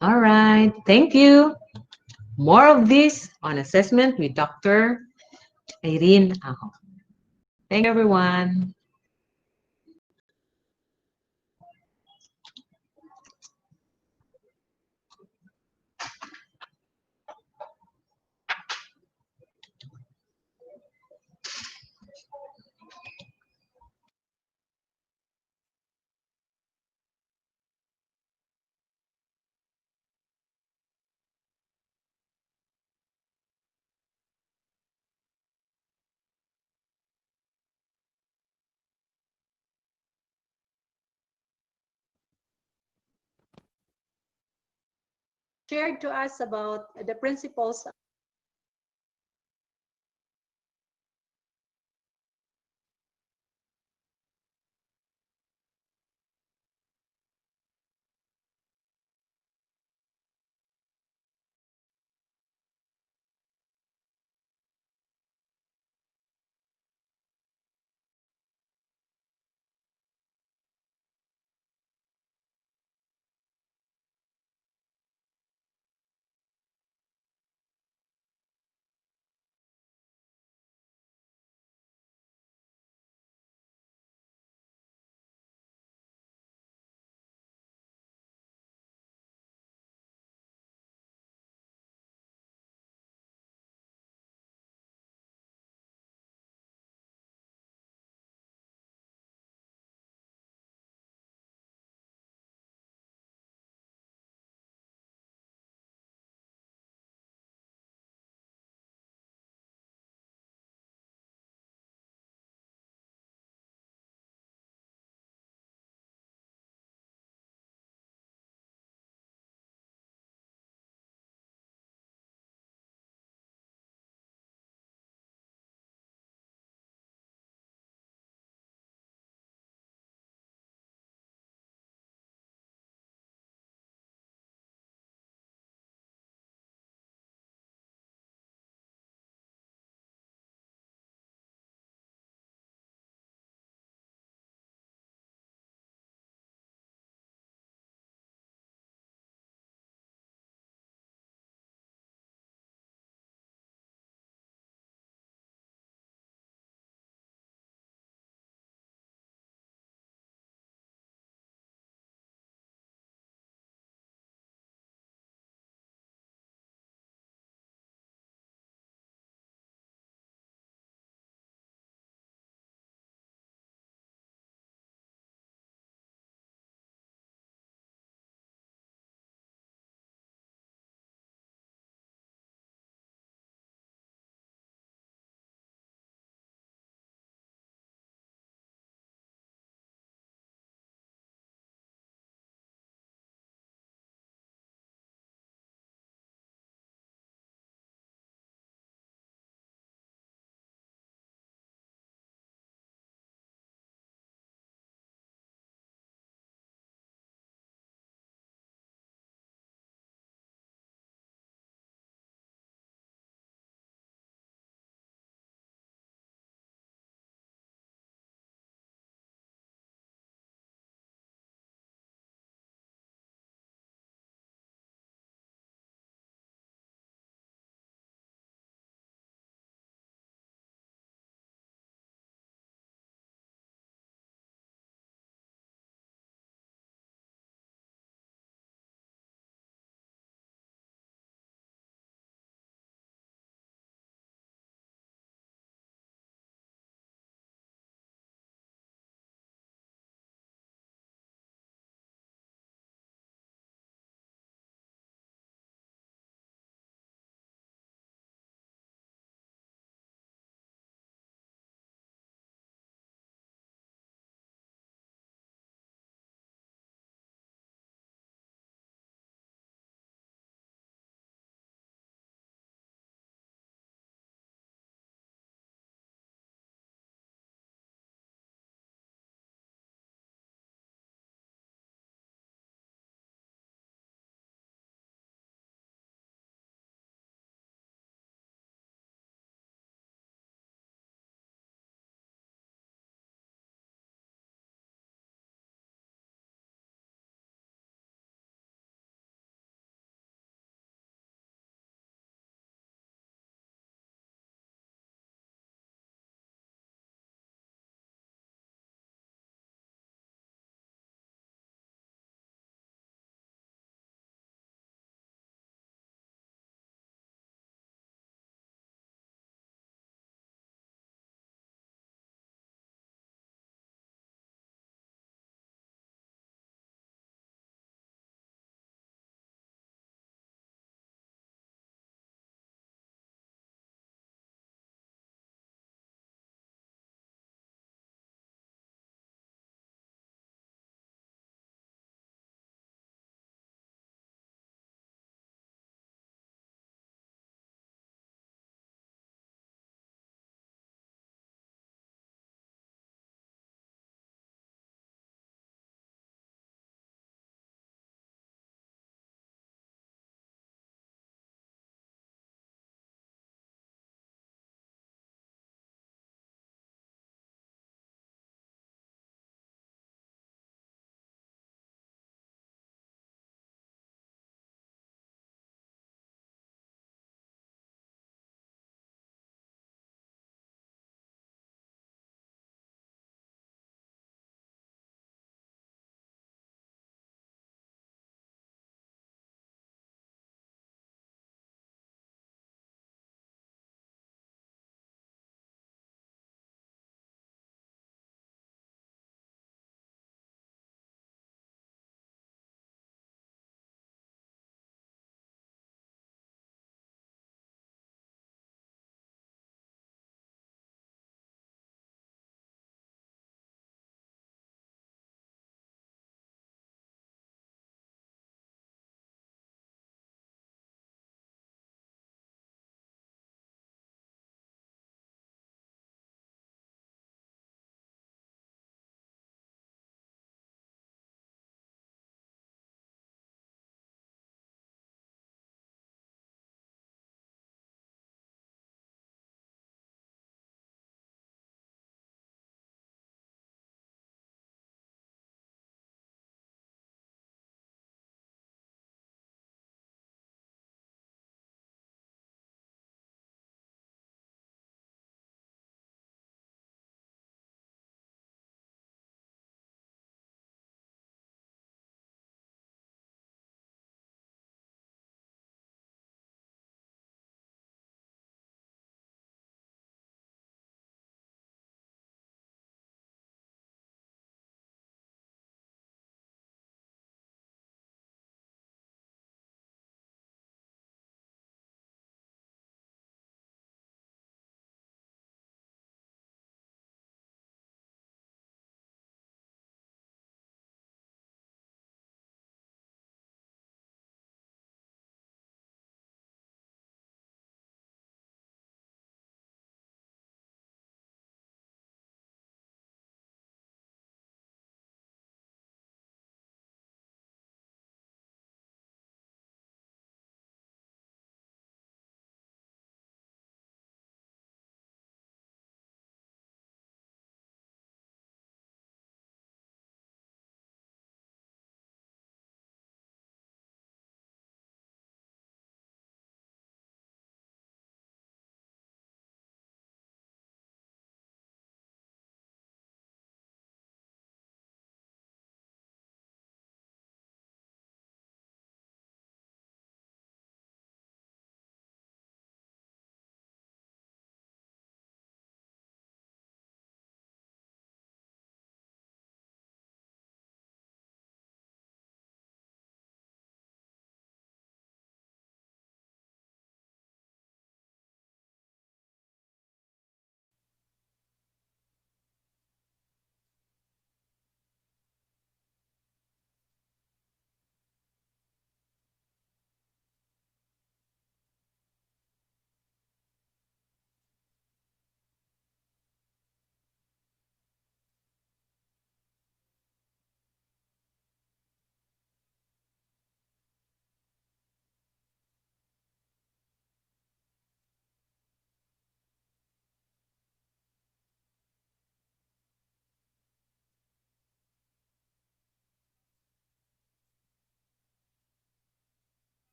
All right, thank you. More of this on assessment with Dr. Irene Aho. Thank you, everyone. shared to us about the principles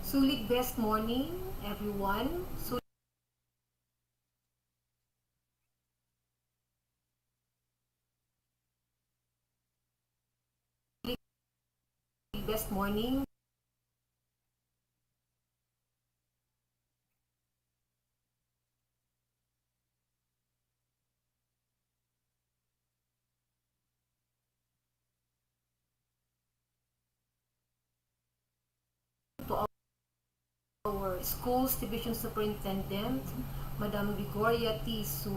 Sulig best morning, everyone. Sulig best morning. To our Schools Division Superintendent, Madam Gregoria T. Su.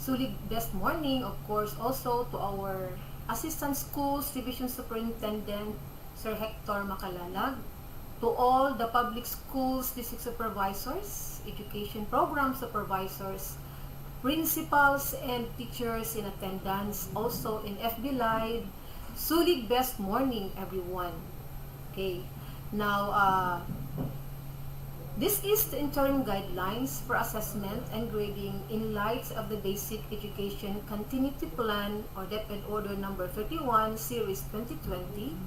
Sulig best morning, of course, also to our Assistant Schools Division Superintendent, Sir Hector Macalalag. To all the public schools district supervisors, education program supervisors, principals and teachers in attendance, also in FB Live. Sulig best morning, everyone. Okay. Now, this is the interim guidelines for assessment and grading in light of the Basic Education Continuity Plan or DepEd Order number 31, Series 2020.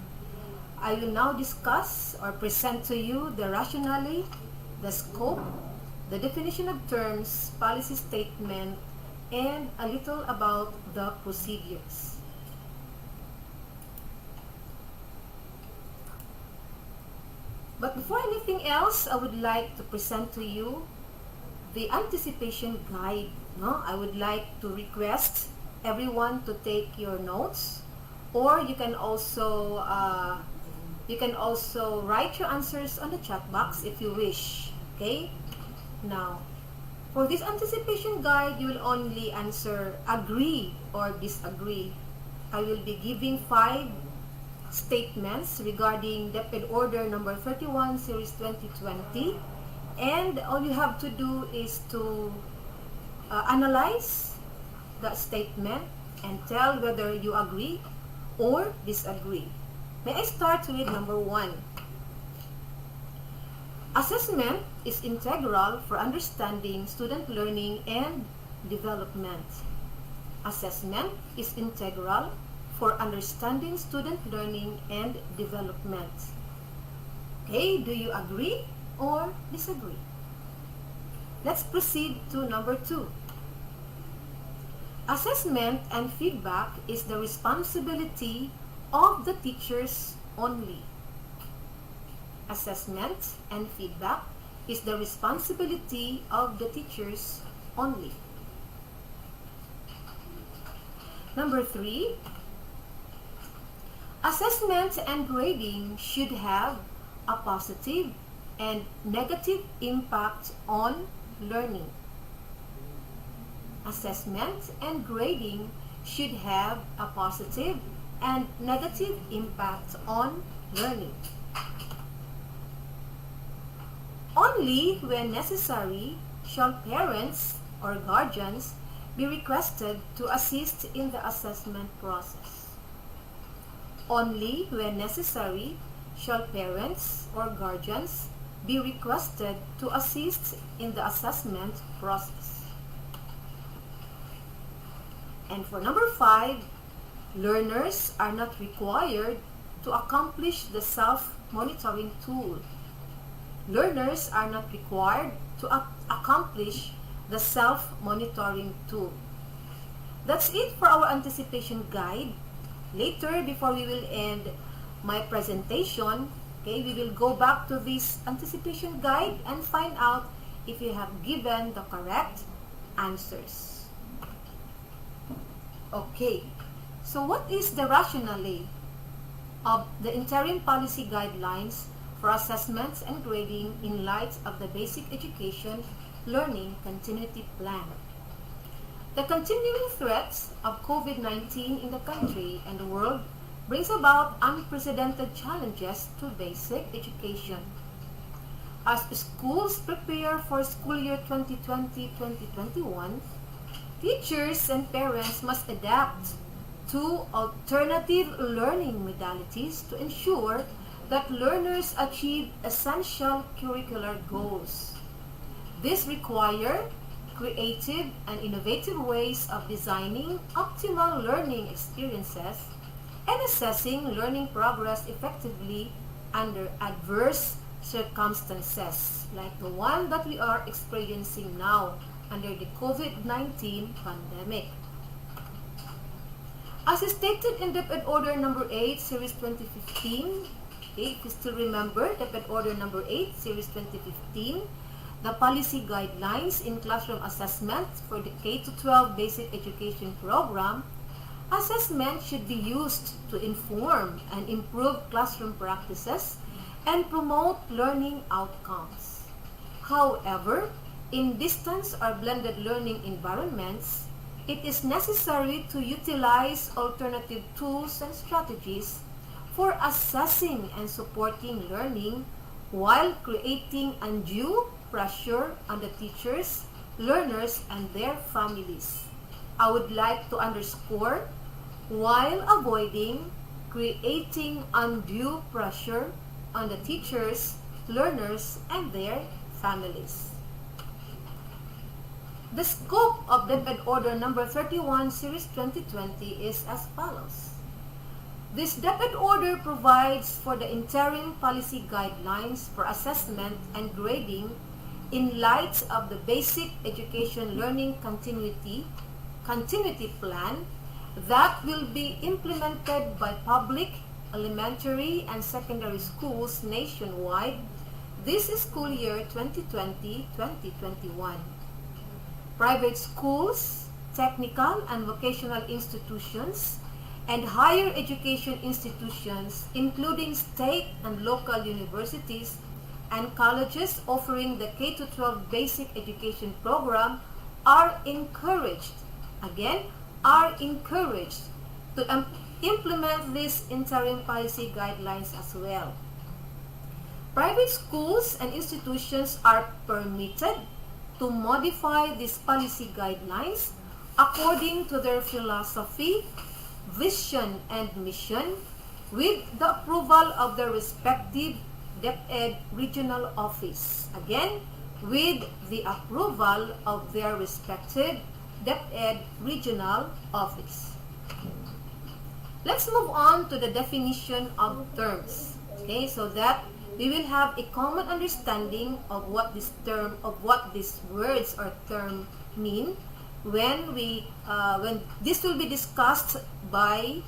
I will now discuss or present to you the rationale, the scope, the definition of terms, policy statement, and a little about the procedures. But before anything else, I would like to present to you the anticipation guide. No? I would like to request everyone to take your notes, or you can also write your answers on the chat box if you wish. Okay? Now, for this anticipation guide, you will only answer agree or disagree. I will be giving 5 statements regarding DepEd Order number 31, Series 2020, and all you have to do is to analyze that statement and tell whether you agree or disagree. May I start with number 1. Assessment is integral for understanding student learning and development. Assessment is integral for understanding student learning and development. Okay, do you agree or disagree? Let's proceed to number 2. Assessment and feedback is the responsibility of the teachers only. Assessment and feedback is the responsibility of the teachers only. Number 3, assessment and grading should have a positive and negative impact on learning. Assessment and grading should have a positive and negative impact on learning. Only when necessary shall parents or guardians be requested to assist in the assessment process. Only when necessary shall parents or guardians be requested to assist in the assessment process. And for number 5, learners are not required to accomplish the self-monitoring tool. Learners are not required to accomplish the self-monitoring tool. That's it for our anticipation guide. Later, before we will end my presentation, okay, we will go back to this anticipation guide and find out if you have given the correct answers. Okay, so what is the rationale of the interim policy guidelines for assessments and grading in light of the Basic Education Learning Continuity Plan? The continuing threats of COVID-19 in the country and the world brings about unprecedented challenges to basic education. As schools prepare for school year 2020-2021, teachers and parents must adapt to alternative learning modalities to ensure that learners achieve essential curricular goals. This requires creative and innovative ways of designing optimal learning experiences and assessing learning progress effectively under adverse circumstances like the one that we are experiencing now under the COVID-19 pandemic. As stated in DepEd Order number 8, Series 2015, okay, if you still remember DepEd Order number 8, Series 2015, the policy guidelines in classroom assessment for the K-12 basic education program, assessment should be used to inform and improve classroom practices and promote learning outcomes. However, in distance or blended learning environments, it is necessary to utilize alternative tools and strategies for assessing and supporting learning while creating undue pressure on the teachers, learners, and their families. I would like to underscore, while avoiding creating undue pressure on the teachers, learners, and their families. The scope of DepEd Order number 31, Series 2020 is as follows. This DepEd Order provides for the interim policy guidelines for assessment and grading in light of the Basic Education Learning Continuity Plan that will be implemented by public, elementary, and secondary schools nationwide this school year 2020-2021. Private schools, technical and vocational institutions, and higher education institutions, including state and local universities and colleges offering the K-12 basic education program, are encouraged, to implement these interim policy guidelines as well. Private schools and institutions are permitted to modify these policy guidelines according to their philosophy, vision, and mission with the approval of their respective DepEd regional office. Again, with the approval of their respective DepEd regional office. Let's move on to the definition of terms, okay, so that we will have a common understanding of what this term, of what these words or term mean when this will be discussed by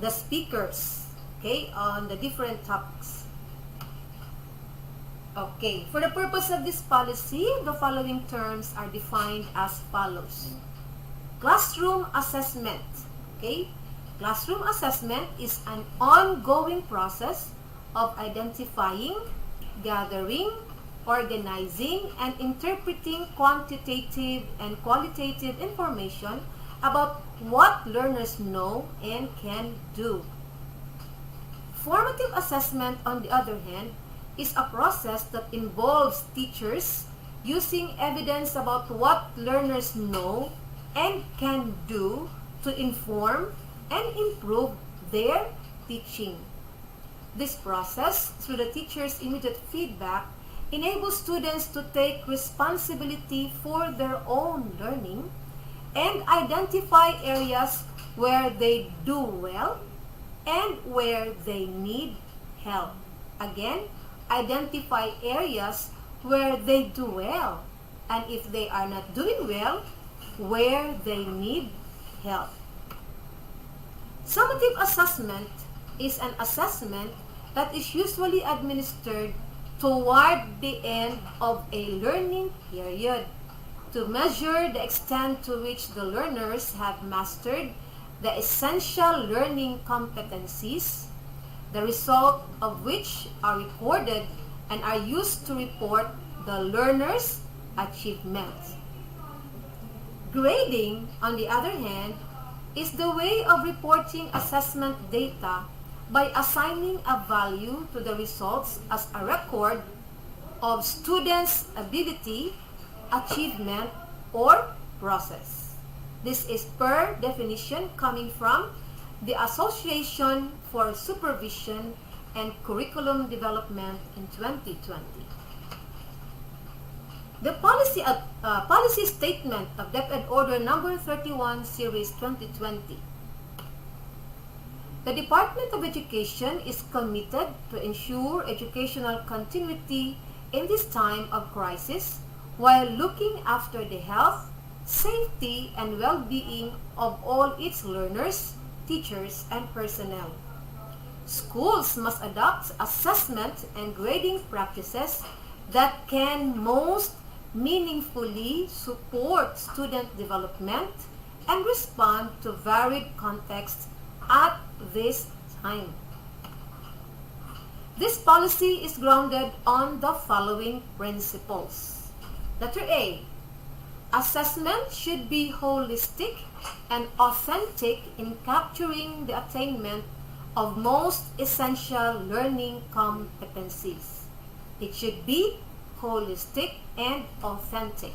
the speakers, okay, on the different topics. Okay, for the purpose of this policy, the following terms are defined as follows. Classroom assessment, okay? Classroom assessment is an ongoing process of identifying, gathering, organizing, and interpreting quantitative and qualitative information about what learners know and can do. Formative assessment, on the other hand, is a process that involves teachers using evidence about what learners know and can do to inform and improve their teaching. This process, through the teacher's immediate feedback, enables students to take responsibility for their own learning and identify areas where they do well and where they need help. Again, identify areas where they do well, and if they are not doing well, where they need help. Summative assessment is an assessment that is usually administered toward the end of a learning period to measure the extent to which the learners have mastered the essential learning competencies, the result of which are recorded and are used to report the learner's achievements. Grading, on the other hand, is the way of reporting assessment data by assigning a value to the results as a record of students' ability, achievement, or process. This is per definition coming from the Association for Supervision and Curriculum Development in 2020. The policy statement of DepEd Order number 31, Series 2020. The Department of Education is committed to ensure educational continuity in this time of crisis while looking after the health, safety, and well-being of all its learners, teachers, and personnel. Schools must adopt assessment and grading practices that can most meaningfully support student development and respond to varied contexts at this time. This policy is grounded on the following principles. Letter A. Assessment should be holistic and authentic in capturing the attainment of most essential learning competencies. It should be holistic and authentic.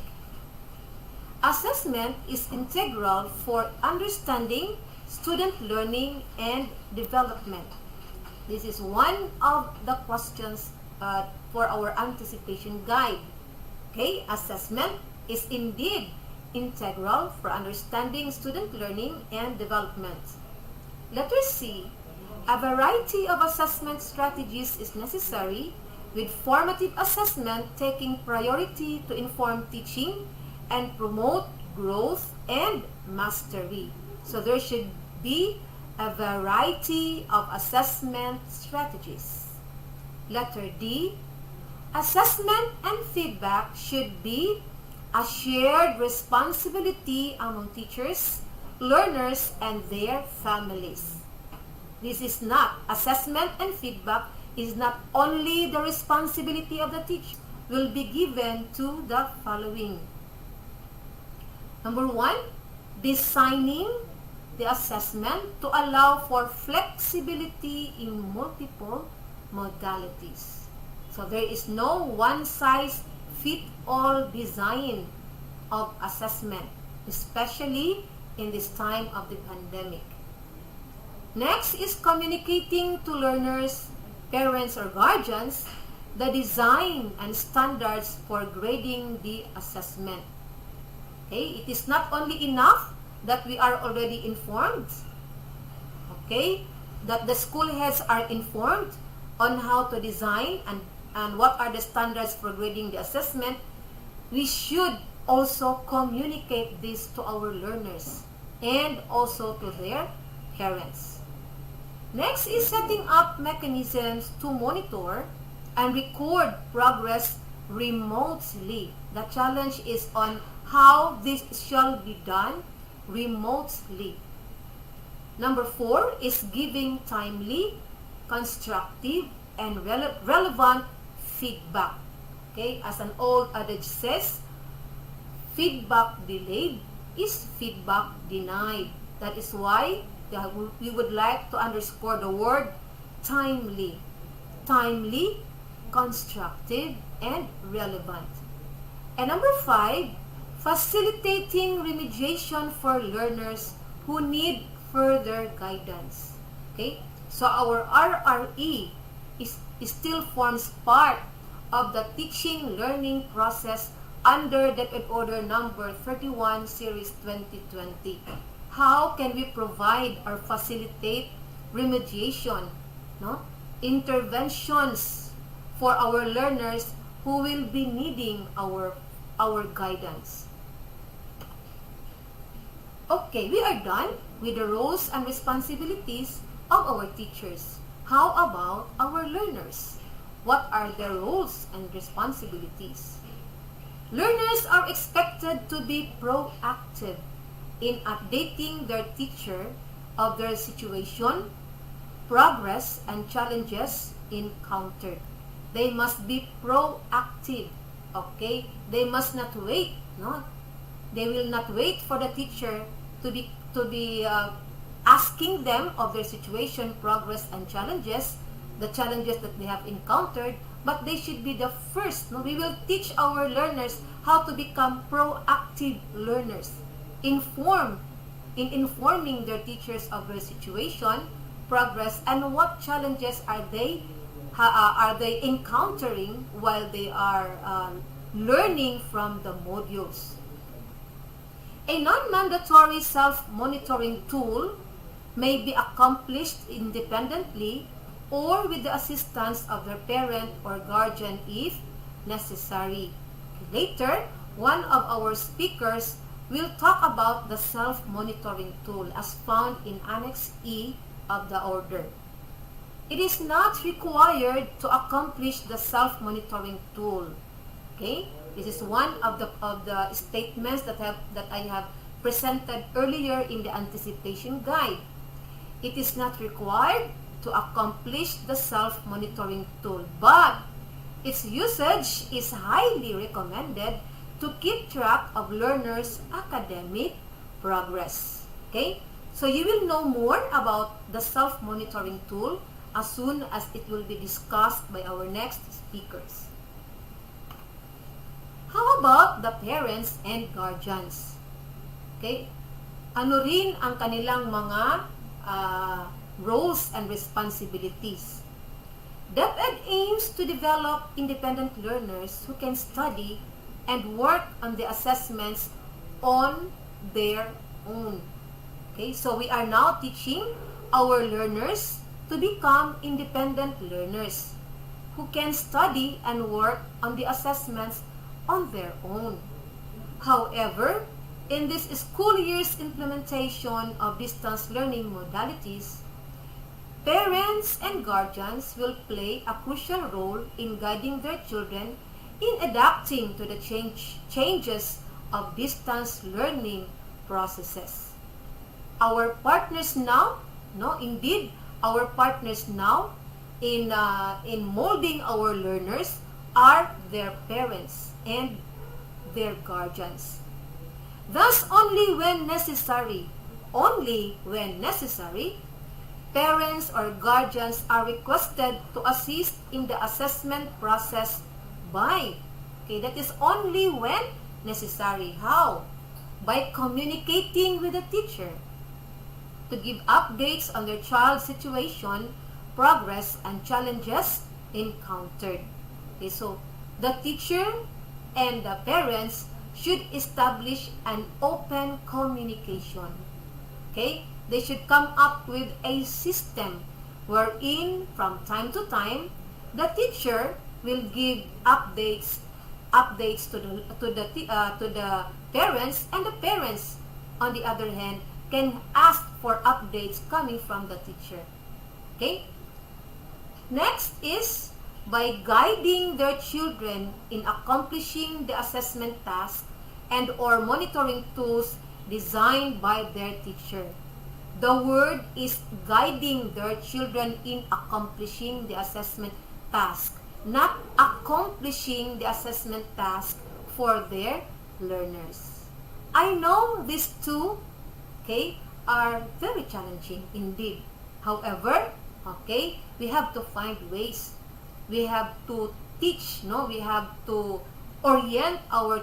Assessment is integral for understanding student learning and development. This is one of the questions for our anticipation guide. Okay, assessment is indeed integral for understanding student learning and development. Letter C. A variety of assessment strategies is necessary, with formative assessment taking priority to inform teaching and promote growth and mastery. So there should be a variety of assessment strategies. Letter D. Assessment and feedback should be a shared responsibility among teachers, learners, and their families. This is not, assessment and feedback is not only the responsibility of the teacher, will be given to the following. Number 1, designing the assessment to allow for flexibility in multiple modalities. So there is no one-size-fits-all design of assessment, especially in this time of the pandemic. Next is communicating to learners, parents, or guardians the design and standards for grading the assessment. Okay, it is not only enough that we are already informed, okay, that the school heads are informed on how to design and what are the standards for grading the assessment. We should also communicate this to our learners and also to their parents. Next is setting up mechanisms to monitor and record progress remotely. The challenge is on how this shall be done remotely. Number 4 is giving timely, constructive, and relevant feedback. Okay, as an old adage says, feedback delayed is feedback denied. That is why we would like to underscore the word timely. Timely, constructive, and relevant. And number 5, facilitating remediation for learners who need further guidance. Okay, so our RRE still forms part of the teaching learning process under Decade Order number 31 Series 2020. How can we provide or facilitate remediation, interventions for our learners who will be needing our guidance? Okay, we are done with the roles and responsibilities of our teachers. How about our learners? What are their roles and responsibilities? Learners are expected to be proactive in updating their teacher of their situation, progress, and challenges encountered. They must be proactive, okay? They must not wait, They will not wait for the teacher to be asking them of their situation, progress, and challenges, the challenges that they have encountered, but they should be the first. We will teach our learners how to become proactive learners, informing their teachers of their situation, progress, and what challenges are they encountering while they are learning from the modules. A non-mandatory self-monitoring tool may be accomplished independently or with the assistance of their parent or guardian if necessary. Later, one of our speakers will talk about the self-monitoring tool as found in Annex E of the order. It is not required to accomplish the self-monitoring tool. Okay? This is one of the statements that I have presented earlier in the anticipation guide. It is not required to accomplish the self-monitoring tool, but its usage is highly recommended to keep track of learners' academic progress. Okay? So you will know more about the self-monitoring tool as soon as it will be discussed by our next speakers. How about the parents and guardians? Okay? Ano rin ang kanilang mga roles and responsibilities? DepEd aims to develop independent learners who can study and work on the assessments on their own. Okay, so we are now teaching our learners to become independent learners who can study and work on the assessments on their own. However, in this school year's implementation of distance learning modalities, parents and guardians will play a crucial role in guiding their children in adapting to the changes of distance learning processes. Our partners now, our partners now in molding our learners are their parents and their guardians. Thus, only when necessary, parents or guardians are requested to assist in the assessment process by, that is only when necessary. How? By communicating with the teacher to give updates on their child's situation, progress, and challenges encountered. Okay, so the teacher and the parents should establish an open communication. Okay? They should come up with a system wherein from time to time the teacher will give updates to the parents, and the parents on the other hand can ask for updates coming from the teacher. Okay? Next is by guiding their children in accomplishing the assessment task and or monitoring tools designed by their teacher. The word is guiding their children in accomplishing the assessment task, not accomplishing the assessment task for their learners. I know these two, are very challenging indeed. However, we have to find ways. We have to teach, we have to orient our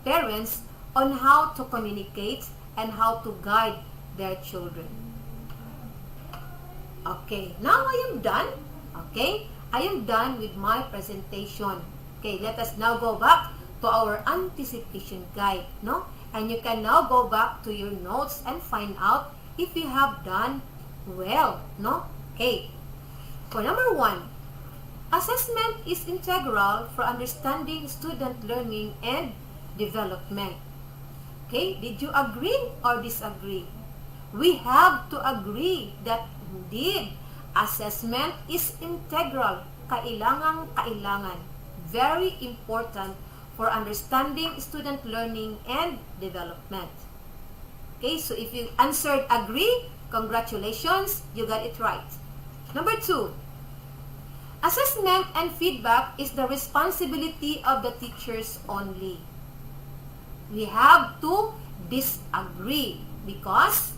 parents on how to communicate and how to guide their children. Okay, now I am done. I am done with my presentation. Let us now go back to our anticipation guide, and you can now go back to your notes and find out if you have done well, For number 1, assessment is integral for understanding student learning and development. Did you agree or disagree? We have to agree that indeed assessment is integral, kailangan, very important for understanding student learning and development. So if you answered agree, congratulations, you got it right. Number 2, assessment and feedback is the responsibility of the teachers only. We have to disagree because,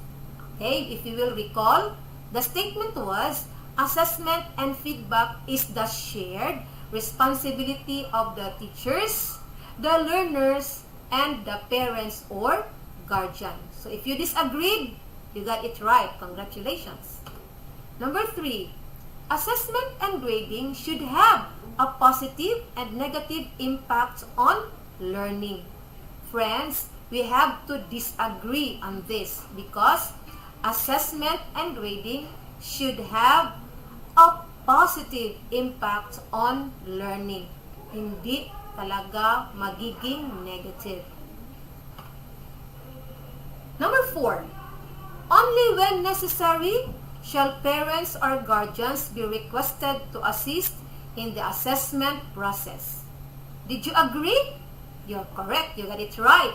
if you will recall, the statement was assessment and feedback is the shared responsibility of the teachers, the learners, and the parents or guardian. So if you disagreed, you got it right. Congratulations. Number 3, assessment and grading should have a positive and negative impact on learning. Friends, we have to disagree on this because assessment and grading should have a positive impact on learning. Hindi talaga magiging negative. Number 4, only when necessary shall parents or guardians be requested to assist in the assessment process. Did you agree? You're correct. You got it right.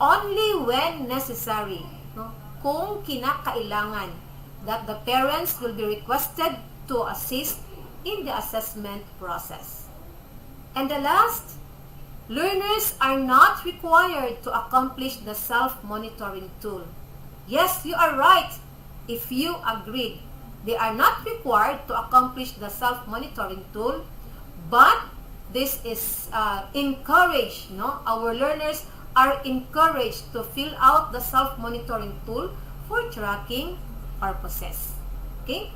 Only when necessary. No? Kung kinakailangan that the parents will be requested to assist in the assessment process. And the last, learners are not required to accomplish the self-monitoring tool. Yes, you are right. If you agreed, they are not required to accomplish the self-monitoring tool, but this is encouraged. No? Our learners are encouraged to fill out the self-monitoring tool for tracking purposes. Okay?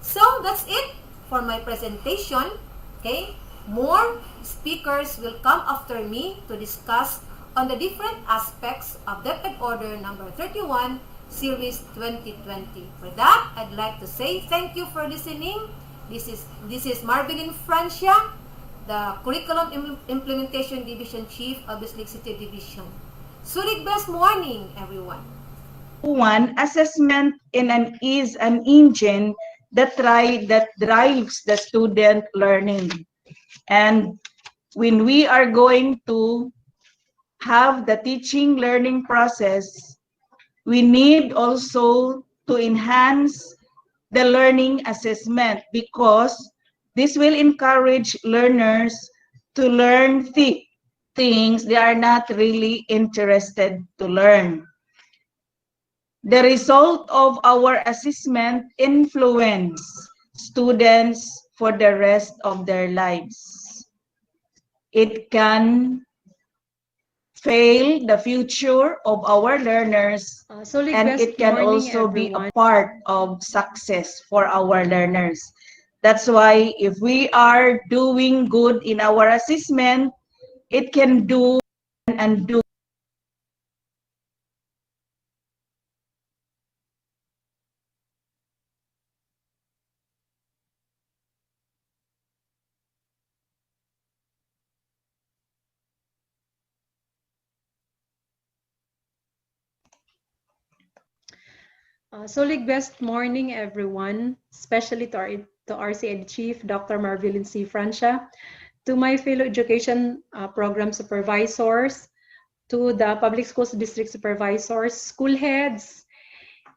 So, that's it for my presentation. Okay? More speakers will come after me to discuss on the different aspects of DepEd Order number 31, Series 2020. For that, I'd like to say thank you for listening. This is Marvelyn Francia, the Curriculum Implementation Division Chief of Bislig City Division. Sulig best morning, everyone. One, assessment is an engine that drives the student learning. And when we are going to have the teaching learning process, we need also to enhance the learning assessment, because this will encourage learners to learn things they are not really interested to learn. The result of our assessment influence students for the rest of their lives. It can fail the future of our learners, and it can also be a part of success for our learners. That's why if we are doing good in our assessment, it can do and do. Sulig best morning, everyone, especially to our CED Chief, Dr. Marvelyn C. Francia, to my fellow education program supervisors, to the public schools district supervisors, school heads,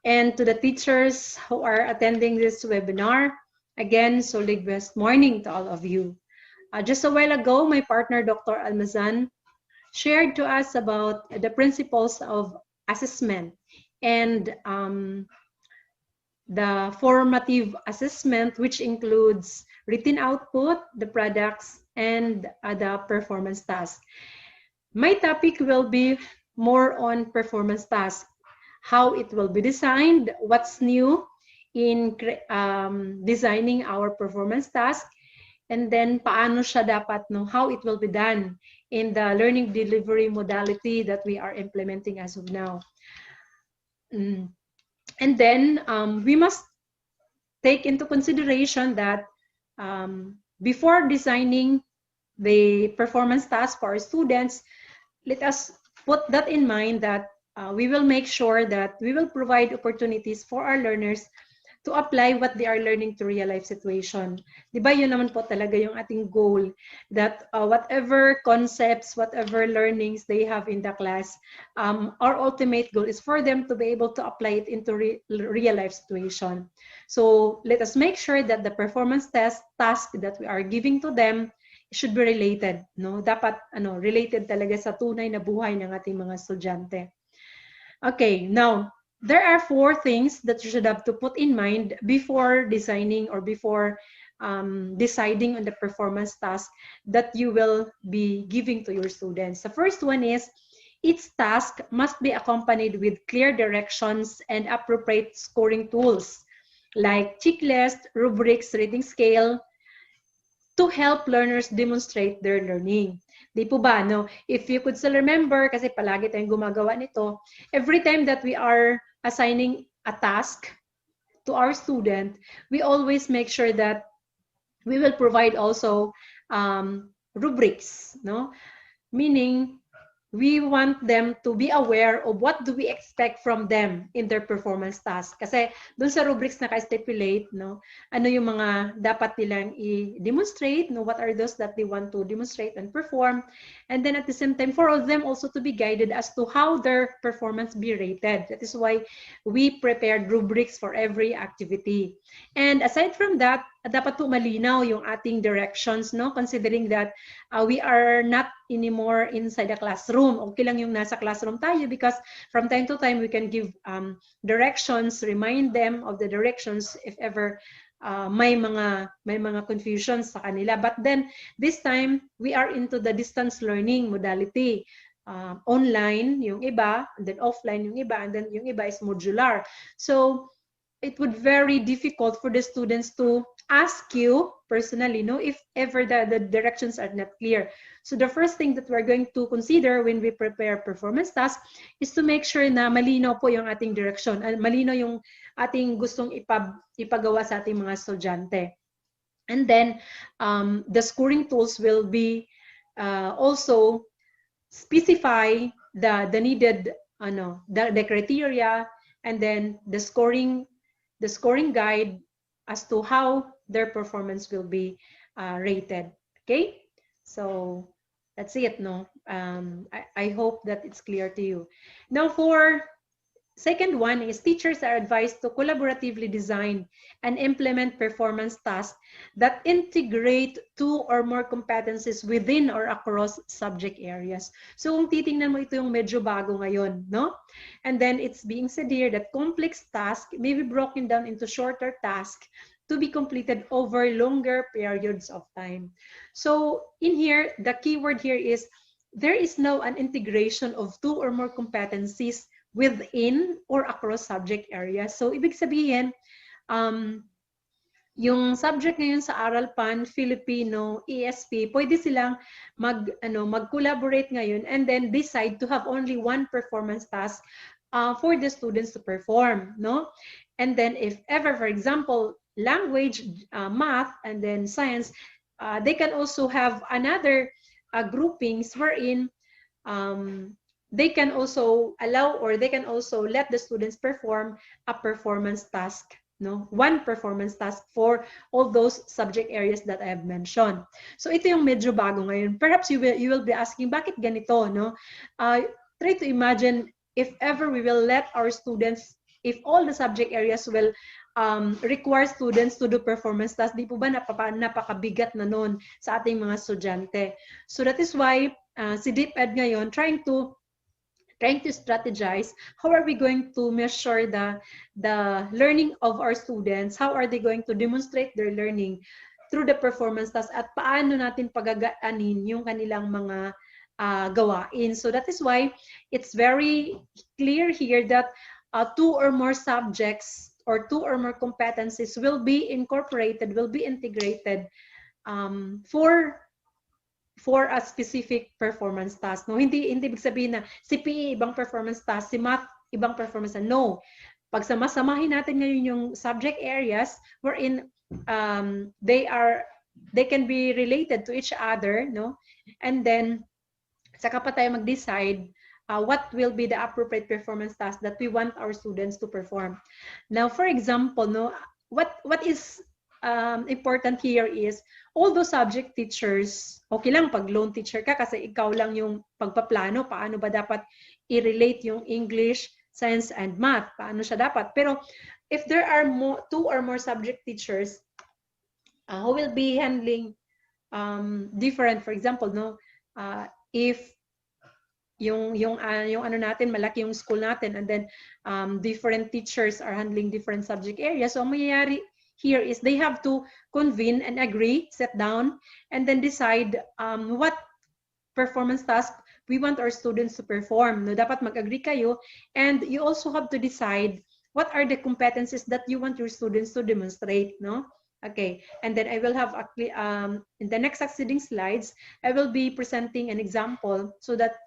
and to the teachers who are attending this webinar. Again, sulig best morning to all of you. Just a while ago, my partner, Dr. Almazan, shared to us about the principles of assessment and the formative assessment, which includes written output, the products, and the performance task. My topic will be more on performance task, how it will be designed, what's new in designing our performance task, and then paano siya dapat, no, how it will be done in the learning delivery modality that we are implementing as of now. And then we must take into consideration that before designing the performance task for our students, let us put that in mind that we will make sure that we will provide opportunities for our learners to apply what they are learning to real-life situation. Diba, yun naman po talaga yung ating goal, that whatever concepts, whatever learnings they have in the class, our ultimate goal is for them to be able to apply it into real-life situation. So let us make sure that the performance task that we are giving to them should be related. No? Dapat related talaga sa tunay na buhay ng ating mga estudyante. Okay, now, there are 4 things that you should have to put in mind before designing or before deciding on the performance task that you will be giving to your students. The first one is, each task must be accompanied with clear directions and appropriate scoring tools like checklist, rubrics, rating scale, to help learners demonstrate their learning. Di po ba, no? If you could still remember, kasi palagi tayong gumagawa nito, every time that we are assigning a task to our student, we always make sure that we will provide also rubrics, no? Meaning, we want them to be aware of what do we expect from them in their performance task. Kasi dun sa rubrics naka-stipulate, no, ano yung mga dapat nilang i-demonstrate, no, what are those that they want to demonstrate and perform. And then at the same time, for all of them also to be guided as to how their performance be rated. That is why we prepared rubrics for every activity. And aside from that, dapat po malinaw yung ating directions, no, considering that we are not anymore inside the classroom. Okay lang yung nasa classroom tayo because from time to time we can give directions, remind them of the directions if ever may mga confusions sa kanila. But then this time we are into the distance learning modality. Online yung iba, and then offline yung iba, and then yung iba is modular. So it would very difficult for the students to ask you personally, no, if ever the directions are not clear. So the first thing that we're going to consider when we prepare performance tasks is to make sure na malinaw po yung ating direction, malinaw yung ating gustong ipagawa sa ating mga estudyante. And then the scoring tools will be also specify the needed the criteria, and then the scoring guide as to how their performance will be rated. Okay, so that's it. No, I hope that it's clear to you. Now, for second one is teachers are advised to collaboratively design and implement performance tasks that integrate two or more competencies within or across subject areas. So kung titingnan mo, ito yung medyo bago ngayon, no? And then it's being said here that complex tasks may be broken down into shorter tasks to be completed over longer periods of time. So in here, the keyword here is there is now an integration of two or more competencies within or across subject areas. So ibig sabihin, yung subject ngayon sa Aralpan, Filipino, ESP, pwede silang mag-collaborate ngayon and then decide to have only one performance task for the students to perform, no? And then if ever, for example, language, math, and then science, they can also have another groupings wherein they can also allow or they can also let the students perform a performance task, no? One performance task for all those subject areas that I have mentioned. So ito yung medyo bago ngayon. Perhaps you will be asking, bakit ganito, no? Try to imagine if ever we will let our students, if all the subject areas will require students to do performance tasks, di po ba napakabigat na nun sa ating mga estudyante? So that is why si DepEd ngayon trying to strategize how are we going to measure the learning of our students, how are they going to demonstrate their learning through the performance task, at paano natin pagagaanin yung kanilang mga gawain. So that is why it's very clear here that two or more subjects or two or more competencies will be incorporated, will be integrated for a specific performance task. No, hindi ibig sabihin na si PE ibang performance task, si math ibang performance task. No. Pag sama-samahin natin ngayon yung subject areas wherein they can be related to each other, no? And then saka pa tayo mag-decide what will be the appropriate performance task that we want our students to perform. Now, for example, no, what is important here is all those subject teachers, okay lang pag lone teacher ka kasi ikaw lang yung pagpaplano, paano ba dapat i-relate yung English, Science, and Math, paano siya dapat. Pero if there are two or more subject teachers who will be handling different, for example, no, if yung ano natin, malaki yung school natin, and then different teachers are handling different subject areas, so ang mangyayari here is they have to convene and agree, sit down, and then decide what performance task we want our students to perform. No, dapat mag-agree kayo, and you also have to decide what are the competencies that you want your students to demonstrate, no? Okay, and then I will have in the next succeeding slides, I will be presenting an example so that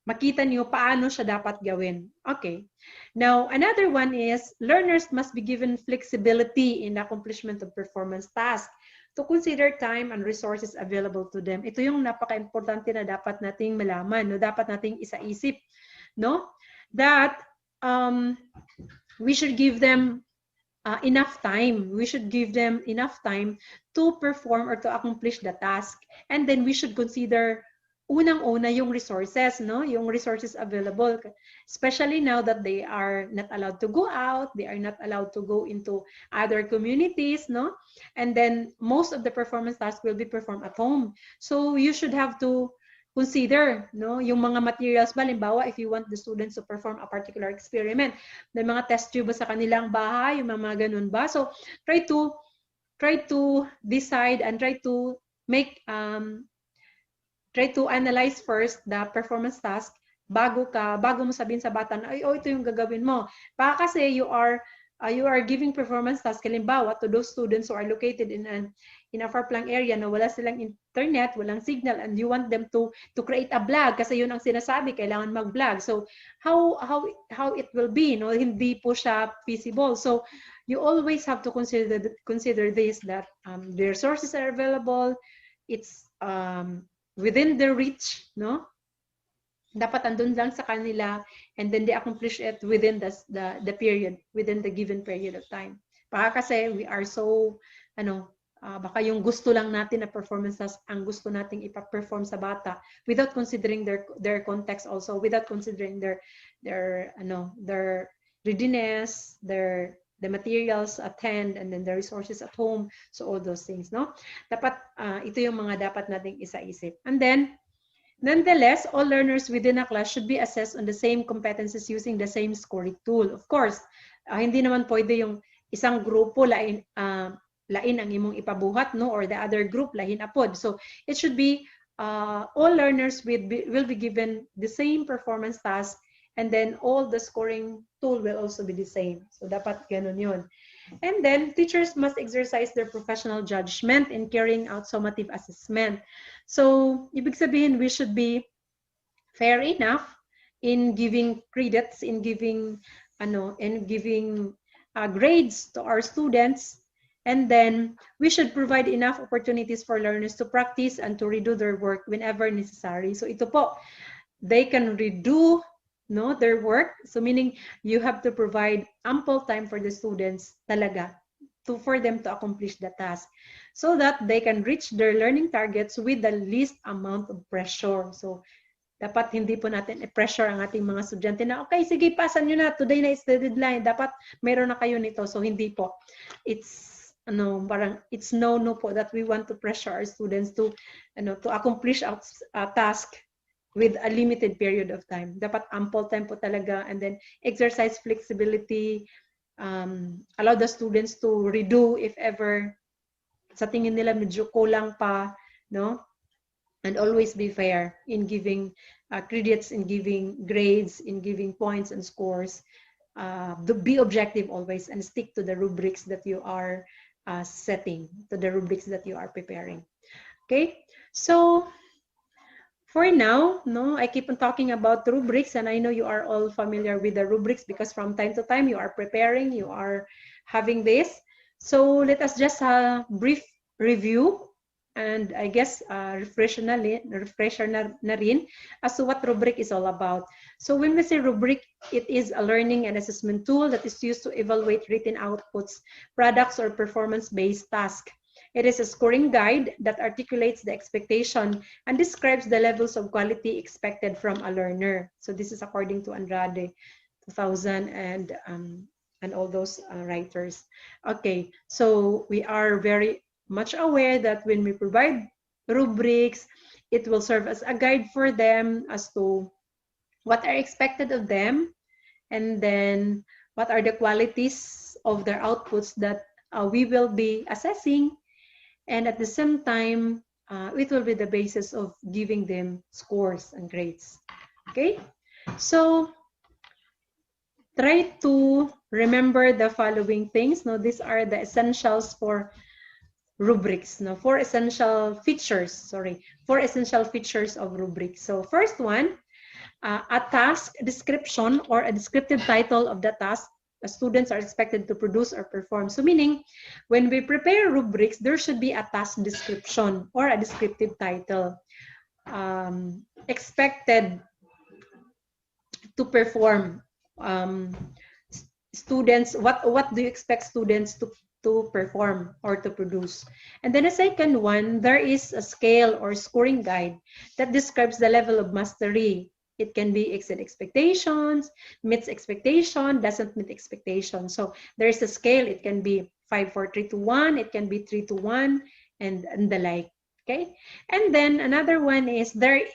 makita niyo paano siya dapat gawin. Okay. Now, another one is learners must be given flexibility in the accomplishment of performance tasks to consider time and resources available to them. Ito yung napaka-importante na dapat nating malaman, no? Dapat nating isa-isip, no? That we should give them enough time. We should give them enough time to perform or to accomplish the task. And then we should consider unang-una yung resources, no? Yung resources available. Especially now that they are not allowed to go out, they are not allowed to go into other communities, no? And then most of the performance tasks will be performed at home. So you should have to consider, no, yung mga materials. Halimbawa, if you want the students to perform a particular experiment, may mga test tube ba sa kanilang bahay, yung mga ganun ba? So try to decide and try to make try to analyze first the performance task bago mo sabihin sa bata na, ay, oh, ito yung gagawin mo. Baka kasi you are giving performance task, halimbawa, to those students who are located in a far-flung area na wala silang internet, walang signal, and you want them to create a vlog kasi yun ang sinasabi, kailangan mag-vlog. So, how it will be, no? Hindi po siya feasible. So, you always have to consider this, that the resources are available, it's within their reach, no? Dapat andun lang sa kanila, and then they accomplish it within the period, within the given period of time. Baka kasi we are so, baka yung gusto lang natin na performance task ang gusto nating ipa-perform sa bata without considering their context also, without considering their readiness, the materials at hand, and then the resources at home. So all those things, no? Dapat ito yung mga dapat nating isa-isip. And then, nonetheless, all learners within a class should be assessed on the same competencies using the same scoring tool. Of course, hindi naman pwede yung isang grupo lain ang imong ipabuhat, no, or the other group lain apod. So it should be all learners will be given the same performance task, and then all the scoring tool will also be the same. So dapat ganun yun. And then teachers must exercise their professional judgment in carrying out summative assessment. So ibig sabihin, we should be fair enough in giving credits, in giving grades to our students. And then we should provide enough opportunities for learners to practice and to redo their work whenever necessary. So ito po, they can redo, no, their work. So meaning you have to provide ample time for the students talaga for them to accomplish the task so that they can reach their learning targets with the least amount of pressure. So dapat hindi po natin i-pressure ang ating mga estudyante na, okay, sige, pasan nyo na, today na is the deadline, dapat meron na kayo nito. So hindi po. It's parang it's no po that we want to pressure our students to accomplish a task with a limited period of time. Dapat ample time po talaga, and then exercise flexibility, allow the students to redo if ever sa tingin nila medyo kulang pa, no? And always be fair in giving credits, in giving grades, in giving points and scores. Be objective always and stick to the rubrics that you are setting, to the rubrics that you are preparing. Okay, so for now, no, I keep on talking about rubrics, and I know you are all familiar with the rubrics because from time to time you are preparing, you are having this. So let us just brief review, and I guess refresher na rin as to what rubric is all about. So when we say rubric, it is a learning and assessment tool that is used to evaluate written outputs, products, or performance-based tasks. It is a scoring guide that articulates the expectation and describes the levels of quality expected from a learner. So this is according to Andrade 2000 and all those writers. Okay, so we are very much aware that when we provide rubrics, it will serve as a guide for them as to what are expected of them, and then what are the qualities of their outputs that we will be assessing, and at the same time, it will be the basis of giving them scores and grades. Okay, so try to remember the following things. Now, these are the essentials for rubrics. Now, four essential features of rubrics. So first one, a task description or a descriptive title of the task the students are expected to produce or perform. So meaning, when we prepare rubrics, there should be a task description or a descriptive title expected to perform. Students, what do you expect students to perform or to produce? And then the second one, there is a scale or scoring guide that describes the level of mastery. It can be exceed expectations, meets expectation, doesn't meet expectation. So there is a scale. It can be 5, 4, 3, 2, 1. It can be 3 to 1 and the like. Okay. And then another one is there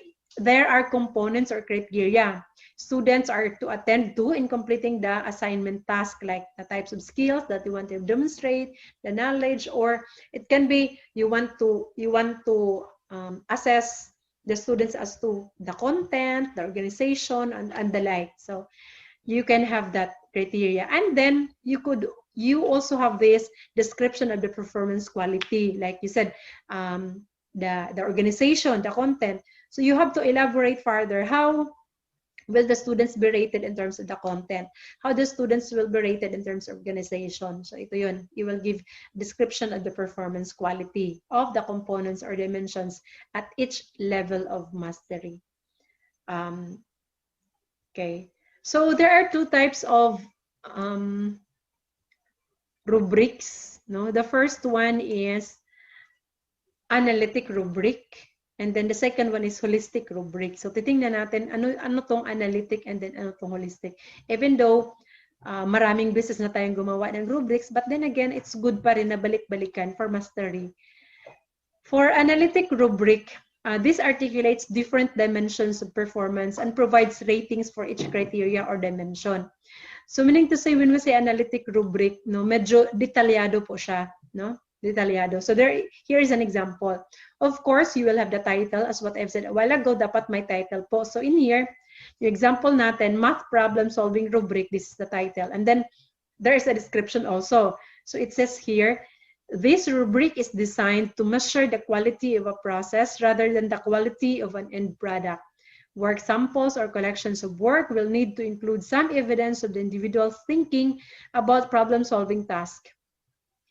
are components or criteria students are to attend to in completing the assignment task, like the types of skills that you want to demonstrate, the knowledge, or it can be you want to assess the students as to the content, the organization, and the like. So you can have that criteria, and then you also have this description of the performance quality, like you said, the organization, the content. So you have to elaborate further. How will the students be rated in terms of the content? How the students will be rated in terms of organization? So ito yun. You will give description of the performance quality of the components or dimensions at each level of mastery. Okay. So there are two types of rubrics. No? The first one is Analytic Rubric. And then the second one is holistic rubric. So titingnan natin ano tong analytic and then ano tong holistic. Even though maraming beses na tayong gumawa ng rubrics, but then again, it's good pa rin na balik-balikan for mastery. For analytic rubric, this articulates different dimensions of performance and provides ratings for each criteria or dimension. So meaning to say, when we say analytic rubric, no, medyo detalyado po siya, no? Detalyado. So here is an example. Of course, you will have the title, as what I've said a while ago, dapat may title po. So in here, yung example natin, math problem solving rubric, this is the title. And then there is a description also. So it says here, this rubric is designed to measure the quality of a process rather than the quality of an end product. Work samples or collections of work will need to include some evidence of the individual's thinking about problem-solving task.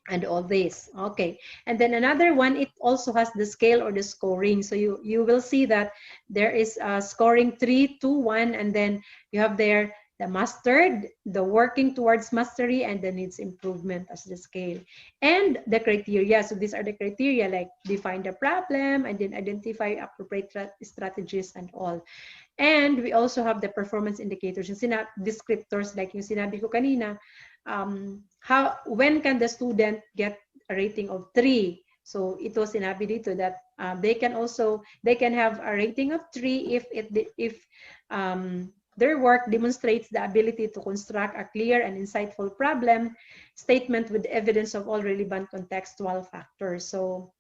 And all this, okay. And then another one, it also has the scale or the scoring. So you will see that there is scoring 3, 2, 1, and then you have there the mastered, the working towards mastery, and the needs improvement as the scale. And the criteria, so these are the criteria, like define the problem and then identify appropriate strategies and all. And we also have the performance indicators, yung descriptors, like yung sinabi ko kanina, when can the student get a rating of 3? So ito sinabi dito that they can have a rating of 3 if their work demonstrates the ability to construct a clear and insightful problem statement with evidence of all relevant contextual factors. So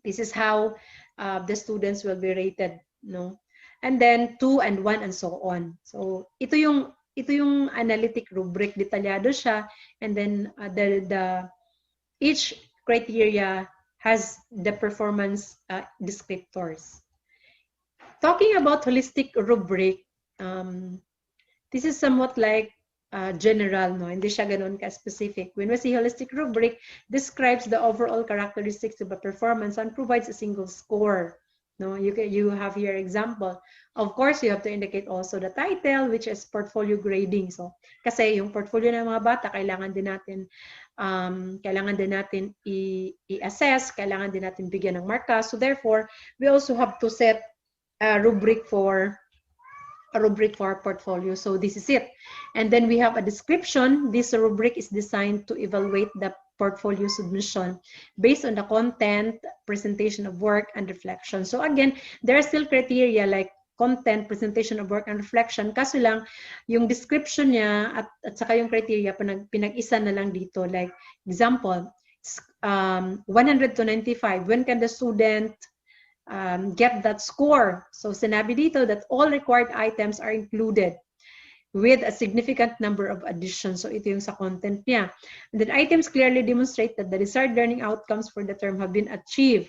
this is how the students will be rated, no? And then 2 and 1 and so on. So ito yung analytic rubric, detalyado siya, and then each criteria has the performance descriptors. Talking about holistic rubric, this is somewhat like general, no? Hindi siya ganun ka-specific. When we say holistic rubric, describes the overall characteristics of a performance and provides a single score. No, you have here example. Of course, you have to indicate also the title, which is portfolio grading. So, kasi yung portfolio ng mga bata, kailangan din natin i-assess, kailangan din natin bigyan ng marka. So, therefore, we also have to set a rubric for portfolio. So, this is it. And then we have a description. This rubric is designed to evaluate the portfolio submission based on the content, presentation of work, and reflection. So again, there are still criteria like content, presentation of work, and reflection. Kaso lang, yung description niya at saka yung criteria, pinag-isa na lang dito. Like, example, 100 to 95, when can the student get that score? So sinabi dito that all required items are included with a significant number of additions. So ito yung sa content niya. And then items clearly demonstrate that the desired learning outcomes for the term have been achieved.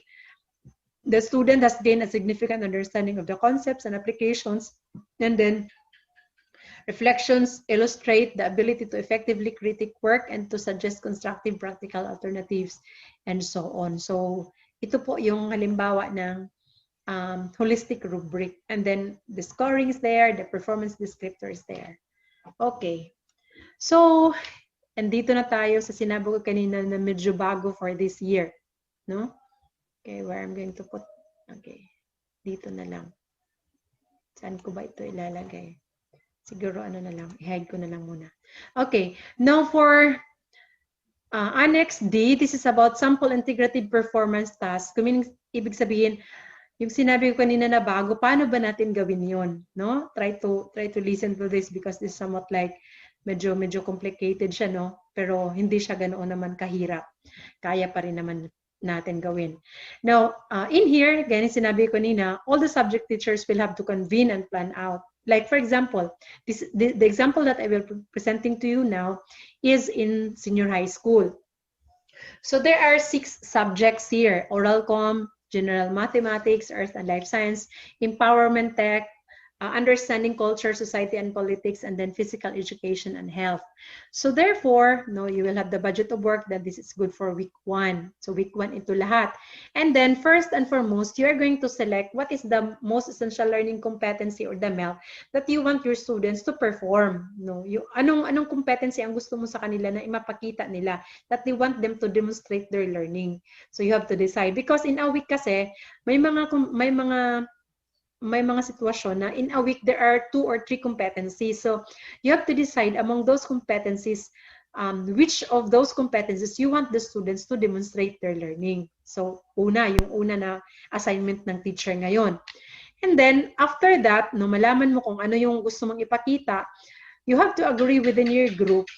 The student has gained a significant understanding of the concepts and applications And then reflections illustrate the ability to effectively critique work and to suggest constructive practical alternatives and so on. So ito po yung halimbawa ng holistic rubric. And then the scoring is there, the performance descriptor is there. Okay. So, andito na tayo sa sinabi ko kanina na medyo bago for this year. No? Okay, where I'm going to put, okay, dito na lang. Saan ko ba ito ilalagay? Siguro ano na lang, i-hide ko na lang muna. Okay, now for Annex D, this is about sample integrative performance task. Meaning, ibig sabihin, yung sinabi ko kanina na bago, paano ba natin gawin yon? No? Try to listen to this because this is somewhat like medyo complicated siya, no? Pero hindi siya ganoon naman kahirap. Kaya pa rin naman natin gawin. Now, in here, again, sinabi ko kanina, all the subject teachers will have to convene and plan out. Like, for example, the example that I will be presenting to you now is in senior high school. So there are 6 subjects here: oral comm, general mathematics, earth and life science, empowerment tech, understanding culture, society and politics, and then physical education and health. So therefore, no, you will have the budget of work that this is good for week 1. So week 1 ito lahat. And then first and foremost, you are going to select what is the most essential learning competency or the MEL that you want your students to perform. No, yung anong competency ang gusto mo sa kanila na ipapakita nila that they want them to demonstrate their learning. So you have to decide because in a week kasi may mga sitwasyon na in a week there are 2 or 3 competencies. So you have to decide among those competencies which of those competencies you want the students to demonstrate their learning. So yung una na assignment ng teacher ngayon. And then after that, no, malaman mo kung ano yung gusto mong ipakita, you have to agree within your group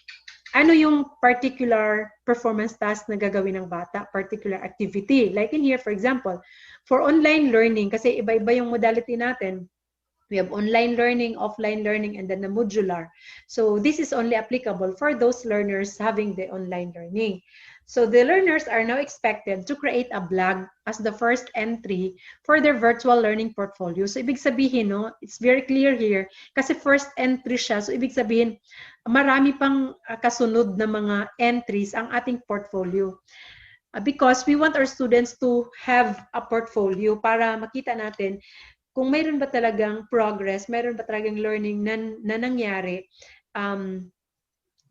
ano yung particular performance task na gagawin ng bata, particular activity. Like in here, for example, for online learning, kasi iba-iba yung modality natin. We have online learning, offline learning, and then the modular. So this is only applicable for those learners having the online learning. So the learners are now expected to create a blog as the first entry for their virtual learning portfolio. So ibig sabihin, no, it's very clear here, kasi first entry siya. So ibig sabihin, marami pang kasunod na mga entries ang ating portfolio. Because we want our students to have a portfolio para makita natin kung mayroon ba talagang progress, mayroon ba talagang learning na nangyari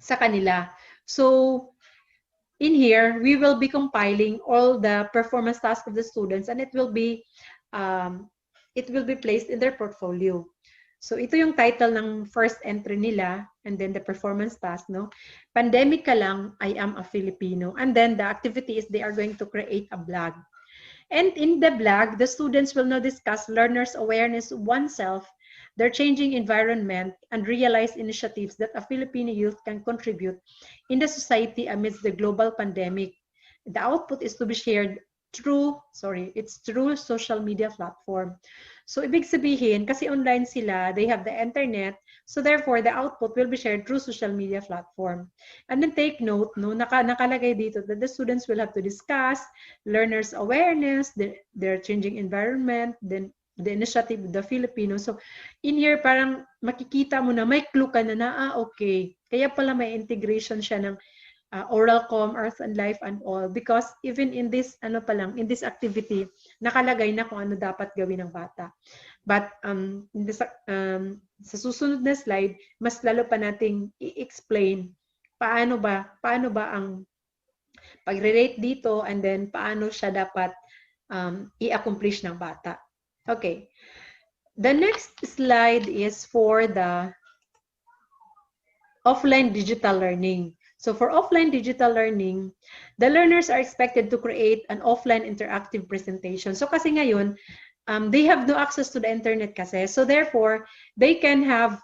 sa kanila. So in here, we will be compiling all the performance tasks of the students and it will be placed in their portfolio. So ito yung title ng first entry nila and then the performance task, no? Pandemic ka lang, I am a Filipino. And then the activity is they are going to create a blog. And in the blog, the students will now discuss learners' awareness of oneself, their changing environment, and realize initiatives that a Filipino youth can contribute in the society amidst the global pandemic. The output is to be shared through social media platform. So, ibig sabihin, kasi online sila, they have the internet, so therefore, the output will be shared through social media platform. And then take note, no, nakalagay dito that the students will have to discuss learners' awareness, their changing environment, then the initiative of the Filipinos. So, in here, parang makikita mo na may clue ka na okay. Kaya pala may integration siya ng oral comm, earth and life and all. Because even in this, in this activity, nakalagay na kung ano dapat gawin ng bata. But sa susunod na slide, mas lalo pa nating i-explain paano ba ang pag-relate dito and then paano siya dapat i-accomplish ng bata. Okay. The next slide is for the offline digital learning. So for offline digital learning, the learners are expected to create an offline interactive presentation. So kasi ngayon, they have no access to the internet kasi. So therefore, they can have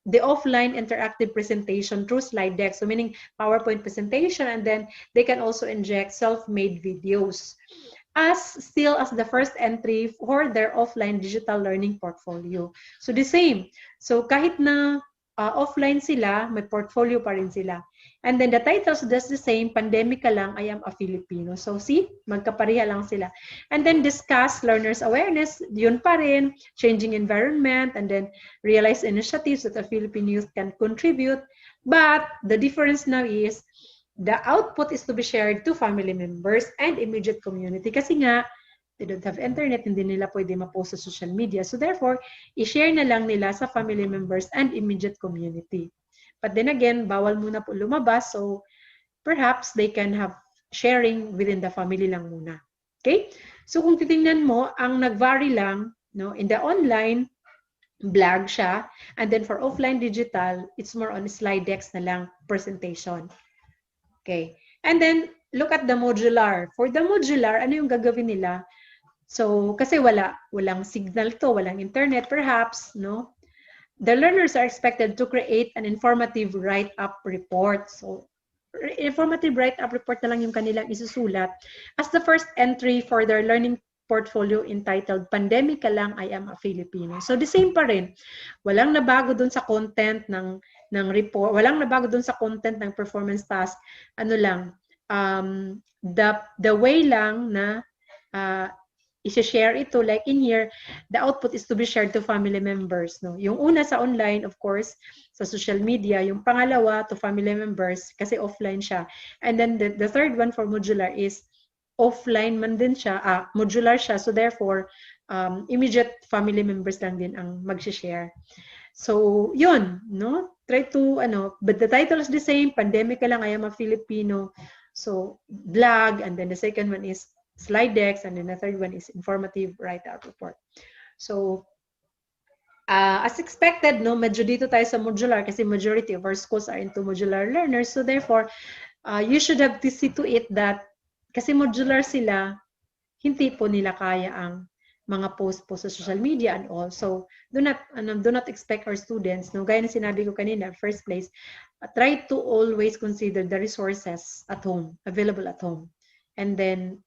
the offline interactive presentation through slide deck. So meaning PowerPoint presentation, and then they can also inject self-made videos as the first entry for their offline digital learning portfolio. So the same. So kahit na offline sila, may portfolio pa rin sila. And then the titles does the same, pandemic ka lang, I am a Filipino. So see, magkapareha lang sila. And then discuss learners awareness, yun pa rin, changing environment, and then realize initiatives that the Philippine youth can contribute. But the difference now is, the output is to be shared to family members and immediate community. Kasi nga, they don't have internet, hindi nila pwede ma-post sa social media. So therefore, i-share na lang nila sa family members and immediate community. But then again, bawal muna po lumabas. So perhaps they can have sharing within the family lang muna. Okay? So kung titingnan mo, ang nag-vary lang, no, in the online, blog siya. And then for offline digital, it's more on slide decks na lang, presentation. Okay. And then, look at the modular. For the modular, ano yung gagawin nila? So, kasi walang signal to, walang internet perhaps, no? The learners are expected to create an informative write-up report. So, informative write-up report na lang yung kanilang isusulat as the first entry for their learning portfolio entitled Pandemic Ka Lang, I Am a Filipino. So, the same pa rin. Walang nabago dun sa content ng report, walang nabago dun sa content ng performance task. Ano lang, the way lang na i-share ito, like in here, the output is to be shared to family members. No? Yung una sa online, of course, sa social media. Yung pangalawa to family members, kasi offline siya. And then the third one for modular is offline man din siya, modular siya. So therefore, immediate family members lang din ang mag-share. So, yun, no? Try to, but the title is the same, Pandemic Ka Lang, I Am a Filipino. So, blog, and then the second one is slide decks, and then the third one is informative write-up report. So, as expected, no, medyo dito tayo sa modular kasi majority of our schools are into modular learners. So, therefore, you should have to see to it that kasi modular sila, hindi po nila kaya ang mga post sa social media and all. So, do not expect our students, no, gaya na sinabi ko kanina, first place, try to always consider the resources at home, available at home. And then,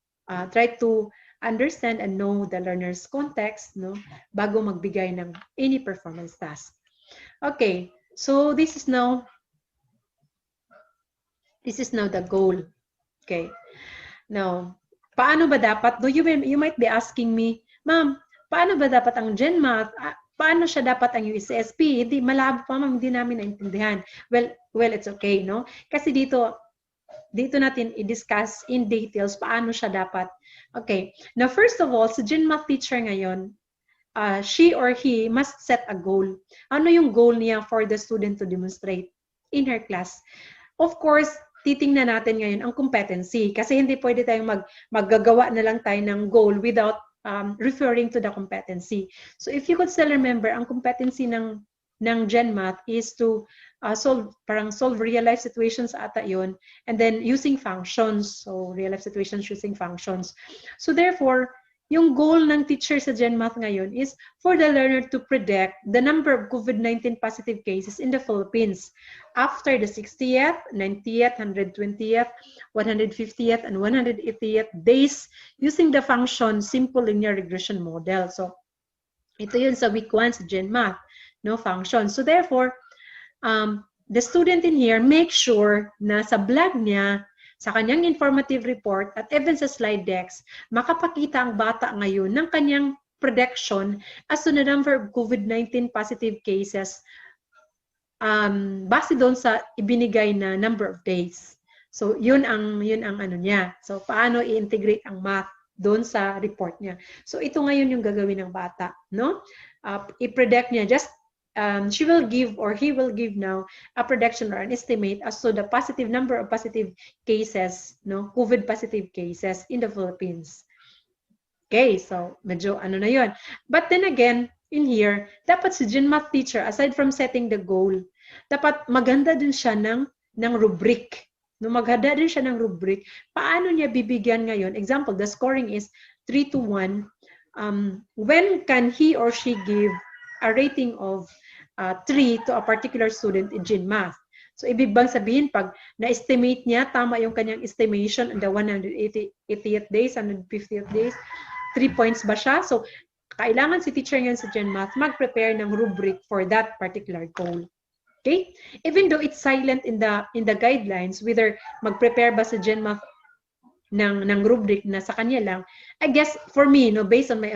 try to understand and know the learner's context, no, bago magbigay ng any performance task. Okay, so this is now the goal. Okay. Now, paano ba dapat? No, you might be asking me, Ma'am, paano ba dapat ang GenMath? Paano siya dapat ang USSP? Hindi malabo pa, ma'am, hindi namin naintindihan. Well, it's okay, no? Kasi dito natin i-discuss in details paano siya dapat. Okay. Now, first of all, sa GenMath teacher ngayon, she or he must set a goal. Ano yung goal niya for the student to demonstrate in her class? Of course, titingnan natin ngayon ang competency kasi hindi pwede tayong maggagawa na lang tayo ng goal without referring to the competency. So if you could still remember, ang competency ng GenMath is to solve real-life situations ata yun, and then using functions. So real-life situations using functions. So therefore, yung goal ng teacher sa GenMath ngayon is for the learner to predict the number of COVID-19 positive cases in the Philippines after the 60th, 90th, 120th, 150th, and 180th days using the function simple linear regression model. So, ito yun sa week 1 sa GenMath, no, function. So, therefore, the student in here make sure na sa blog niya, sa kanyang informative report at even sa slide decks, makapakita ang bata ngayon ng kanyang prediction as to the number of COVID-19 positive cases base doon sa ibinigay na number of days. So, yun ang ano niya. So, paano i-integrate ang math doon sa report niya. So, ito ngayon yung gagawin ng bata, no? I-predict niya just she will give or he will give now a prediction or an estimate as to the positive number of positive cases, no, COVID positive cases in the Philippines. Okay, so medyo ano na yun. But then again, in here, dapat si GenMath teacher, aside from setting the goal, dapat maganda din siya ng rubric. No, maghanda din siya ng rubric. Paano niya bibigyan ngayon? Example, the scoring is 3-1. When can he or she give a rating of 3 to a particular student in GenMath? So, ibig bang sabihin, pag na-estimate niya, tama yung kanyang estimation in the 180th days, 150th days, 3 points ba siya? So, kailangan si teacher ngayon sa GenMath mag-prepare ng rubric for that particular goal. Okay? Even though it's silent in the guidelines, whether mag-prepare ba sa GenMath ng rubric na sa kanya lang, I guess for me, no, based on my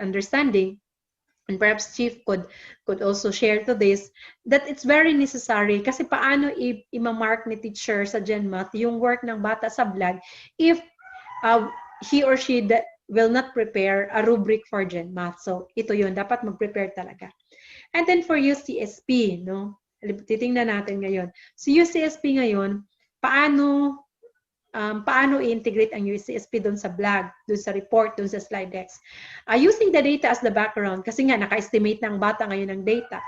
understanding, and perhaps Chief could also share to this, that it's very necessary kasi paano i-mark ni teacher sa GenMath yung work ng bata sa vlog if he or she will not prepare a rubric for GenMath. So ito yun, dapat mag-prepare talaga. And then for UCSP, no? Titingnan natin ngayon. So UCSP ngayon, paano i-integrate ang UCSP doon sa blog, doon sa report, doon sa slide decks. Using the data as the background, kasi nga naka-estimate ng bata ngayon ng data.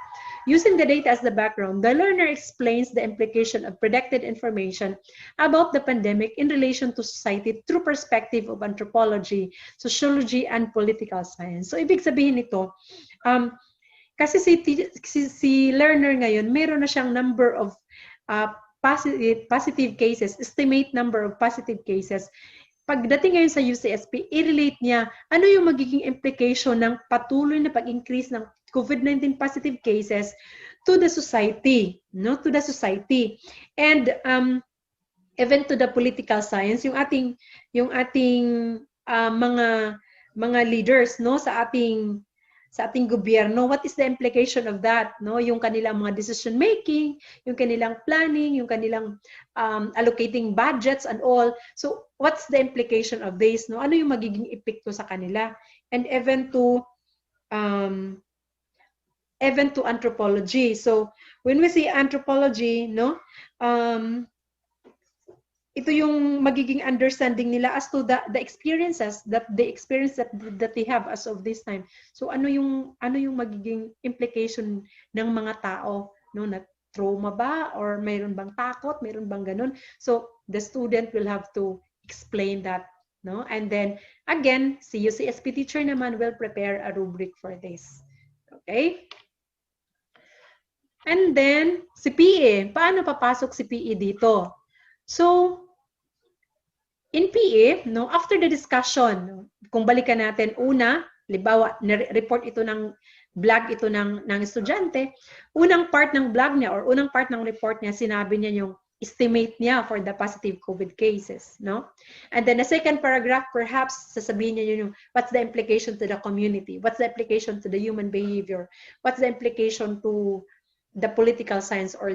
Using the data as the background, the learner explains the implication of predicted information about the pandemic in relation to society through perspective of anthropology, sociology, and political science. So ibig sabihin nito, kasi si learner ngayon, meron na siyang number of positive cases, estimate number of positive cases. Pagdating ngayon sa UCSP, i-relate niya ano yung magiging implication ng patuloy na pag-increase ng COVID-19 positive cases to the society, no? To the society. And even to the political science, yung ating mga leaders, no, sa ating gobyerno, what is the implication of that, no? Yung kanilang mga decision making, yung kanilang planning, yung kanilang allocating budgets and all. So what's the implication of this, no? Ano yung magiging epekto sa kanila? And even to anthropology. So when we say anthropology, no, ito yung magiging understanding nila as to the experiences that they have as of this time. So ano yung magiging implication ng mga tao, no, na trauma ba or mayroon bang takot, mayroon bang ganun. So the student will have to explain that, no? And then again, si UCSP teacher naman will prepare a rubric for this. Okay? And then si PE, paano papasok si PE dito? So, in PE, no, after the discussion, kung balikan natin, una, libawa, report ito ng blog ito ng estudyante, unang part ng blog niya or unang part ng report niya, sinabi niya yung estimate niya for the positive COVID cases, no? And then the second paragraph, perhaps, sasabihin niya yung what's the implication to the community? What's the implication to the human behavior? What's the implication to the political science or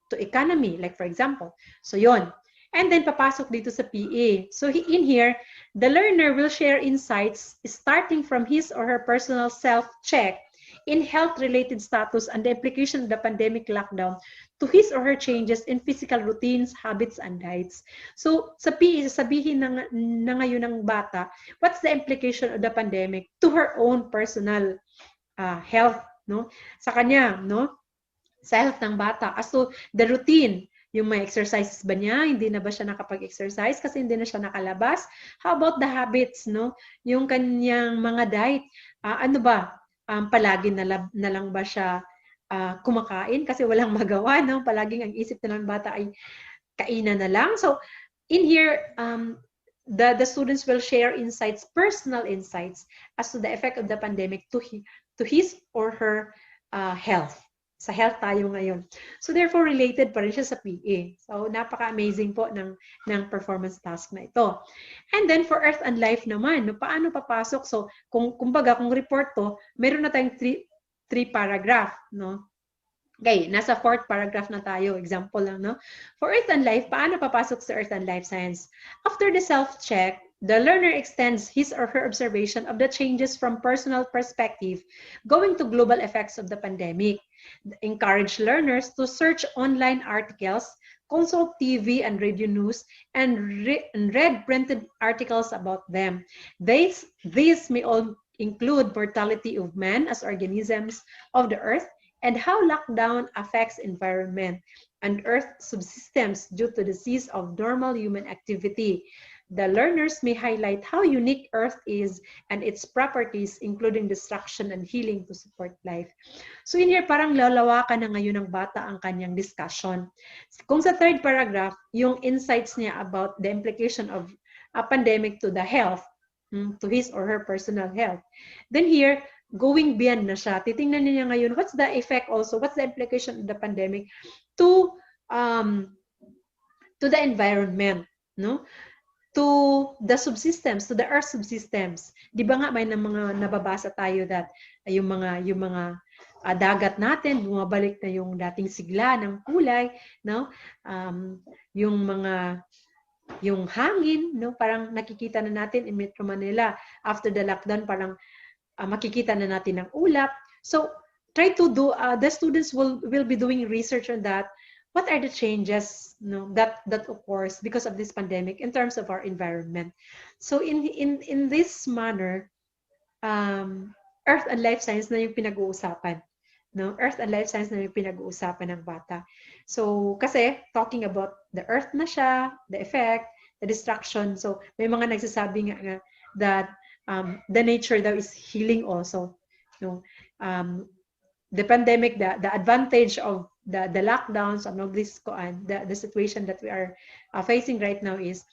to economy, like for example. So yon. And then papasok dito sa PE. So in here, the learner will share insights starting from his or her personal self-check in health-related status and the implication of the pandemic lockdown to his or her changes in physical routines, habits, and diets. So sa PE, sasabihin na ngayon ng bata, what's the implication of the pandemic to her own personal health, no? Sa kanya, no? Sa health ng bata. As to the routine, yung may exercises ba niya? Hindi na ba siya nakapag-exercise kasi hindi na siya nakalabas? How about the habits, no? Yung kanyang mga diet. Ano ba? Palagi na lang ba siya kumakain kasi walang magawa, no? Palaging ang isip na ng bata ay kainan na lang. So, in here, the students will share insights, personal insights, as to the effect of the pandemic to his or her health. Sa health tayo ngayon. So therefore, related pa rin siya sa PE. So napaka-amazing po ng performance task na ito. And then for Earth and Life naman, no, paano papasok? So kumbaga, kung report to, meron na tayong three paragraph, no? Okay, nasa fourth paragraph na tayo. Example lang, no? For Earth and Life, paano papasok sa Earth and Life Science? After the self-check, the learner extends his or her observation of the changes from personal perspective going to global effects of the pandemic. Encourage learners to search online articles, consult TV and radio news, and read printed articles about them. These may all include mortality of man as organisms of the earth and how lockdown affects environment and earth subsystems due to the cease of normal human activity. The learners may highlight how unique Earth is and its properties, including destruction and healing to support life. So in here, parang lalawakan na ngayon ng bata ang kanyang discussion. Kung sa third paragraph, yung insights niya about the implication of a pandemic to the health, to his or her personal health. Then here, going beyond na siya. Titingnan niya ngayon, what's the effect also, what's the implication of the pandemic to the environment, no? To the subsystems, to the earth subsystems. Di ba nga may mga nababasa tayo that yung mga dagat natin bumabalik na yung dating sigla ng kulay, no? Yung hangin, no? Parang nakikita na natin in Metro Manila after the lockdown, parang makikita na natin ang ulap. So try to do, the students will be doing research on that. What are the changes, no, that occurs because of this pandemic in terms of our environment? So in this manner, Earth and Life Science na yung pinag-uusapan, no? Earth and Life Science na yung pinag-uusapan ng bata. So kasi talking about the Earth na siya, the effect, the destruction. So may mga nagsasabi nga that the nature daw is healing also, no? The pandemic, the advantage of the lockdowns, the situation that we are facing right now is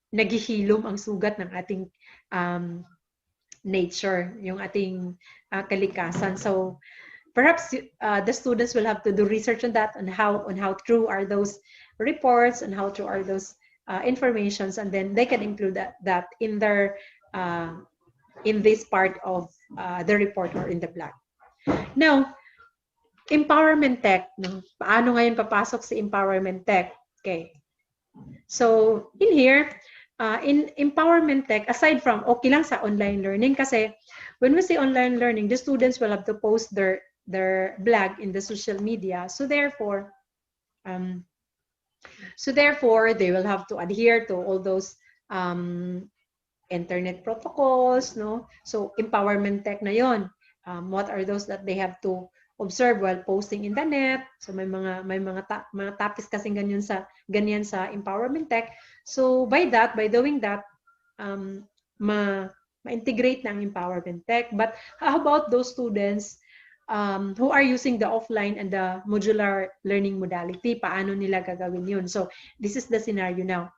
naghihilom ang sugat ng ating nature, yung ating kalikasan. So perhaps the students will have to do research on that, on how true are those reports and how true are those informations, and then they can include that in their in this part of the report or in the blog. Now, empowerment tech, no? Paano ngayon papasok si empowerment tech? Okay. So, in here, in empowerment tech, aside from, okay lang sa online learning, kasi when we say online learning, the students will have to post their blog in the social media. So therefore, they will have to adhere to all those internet protocols, no? So, empowerment tech na yon. What are those that they have to observe while posting in the net? So may mga topics kasing ganyan sa empowerment tech. So by doing that, ma-integrate ng empowerment tech. But how about those students who are using the offline and the modular learning modality? Paano nila gagawin yun? So this is the scenario now.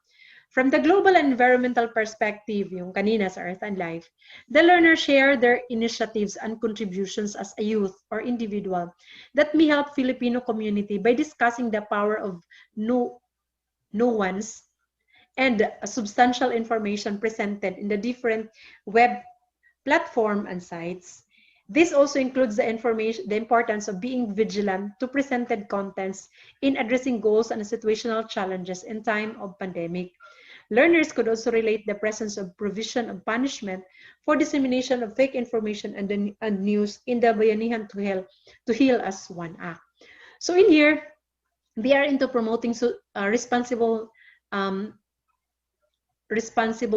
From the global and environmental perspective, yung kanina sa Earth and Life, the learners share their initiatives and contributions as a youth or individual that may help Filipino community by discussing the power of nuance and substantial information presented in the different web platform and sites. This also includes the importance of being vigilant to presented contents in addressing goals and situational challenges in time of pandemic. Learners could also relate the presence of provision of punishment for dissemination of fake information and news in the Bayanihan to heal as one act. So in here, they are into promoting responsible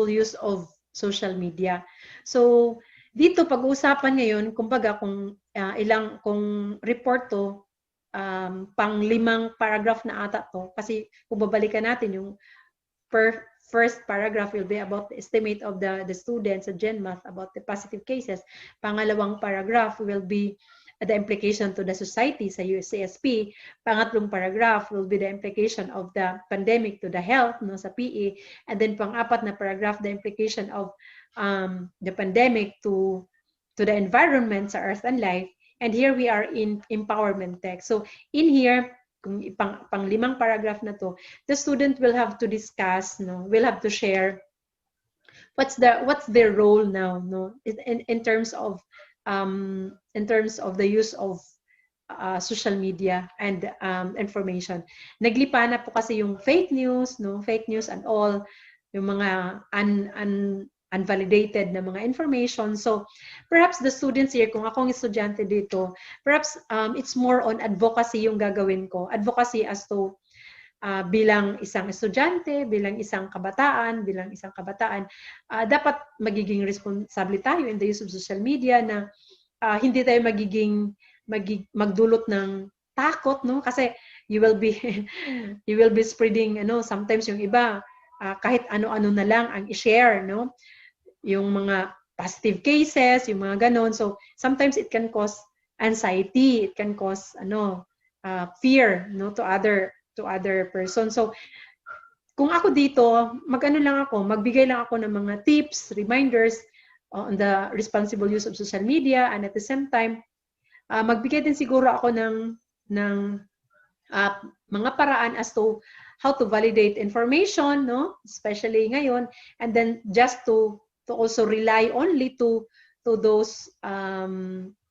use of social media. So dito pag-uusapan ngayon, kumbaga kung report to, pang 5 paragraph na ata to, kasi kung babalikan natin yung first paragraph will be about the estimate of the students at GenMath about the positive cases. Pangalawang paragraph will be the implication to the society sa USCSP. Pangatlong paragraph will be the implication of the pandemic to the health, no, sa PE. And then pang-apat na paragraph, the implication of the pandemic to the environment sa Earth and Life. And here we are in empowerment tech. So in here, kung pang 5 paragraph na to, the student will have to discuss, no, will have to share what's their role now, no, in terms of the use of social media and information. Naglipa na po kasi yung fake news, no, fake news and all, yung mga unvalidated na mga information. So perhaps the students here, kung akong estudyante dito, perhaps it's more on advocacy yung gagawin ko. Advocacy as to bilang isang estudyante, bilang isang kabataan, dapat magiging responsable tayo in the use of social media na hindi tayo magdulot ng takot, no? Kasi you will be spreading, sometimes yung iba kahit ano-ano na lang ang i-share, no? Yung mga positive cases, yung mga ganon. So sometimes it can cause anxiety, it can cause fear, no, to other persons. So kung ako dito, magbigay lang ako ng mga tips, reminders on the responsible use of social media, and at the same time, magbigay din siguro ako ng mga paraan as to how to validate information, no? Especially ngayon, and then just to also rely only to those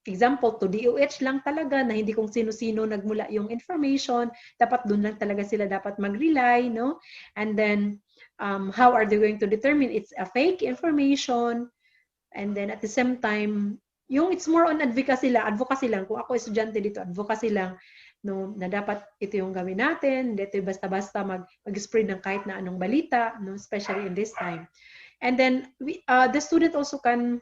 example, to DOH lang talaga, na hindi kung sino-sino nagmula yung information, dapat dun lang talaga sila dapat mag-rely, no? And then, how are they going to determine it's a fake information? And then at the same time, yung it's more on advocacy lang. Kung ako estudyante dito, advocacy lang, no, na dapat ito yung gawin natin, dito basta-basta mag-spread ng kahit na anong balita, no, especially in this time. And then, the student also can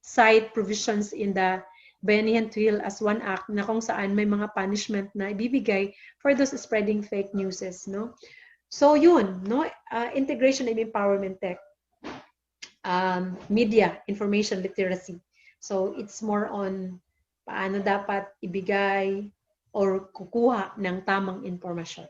cite provisions in the Bayanihan Twill as one act na kung saan may mga punishment na ibibigay for those spreading fake newses, no? So yun, no? Integration and empowerment tech, media, information literacy. So it's more on paano dapat ibigay or kukuha ng tamang informasyon.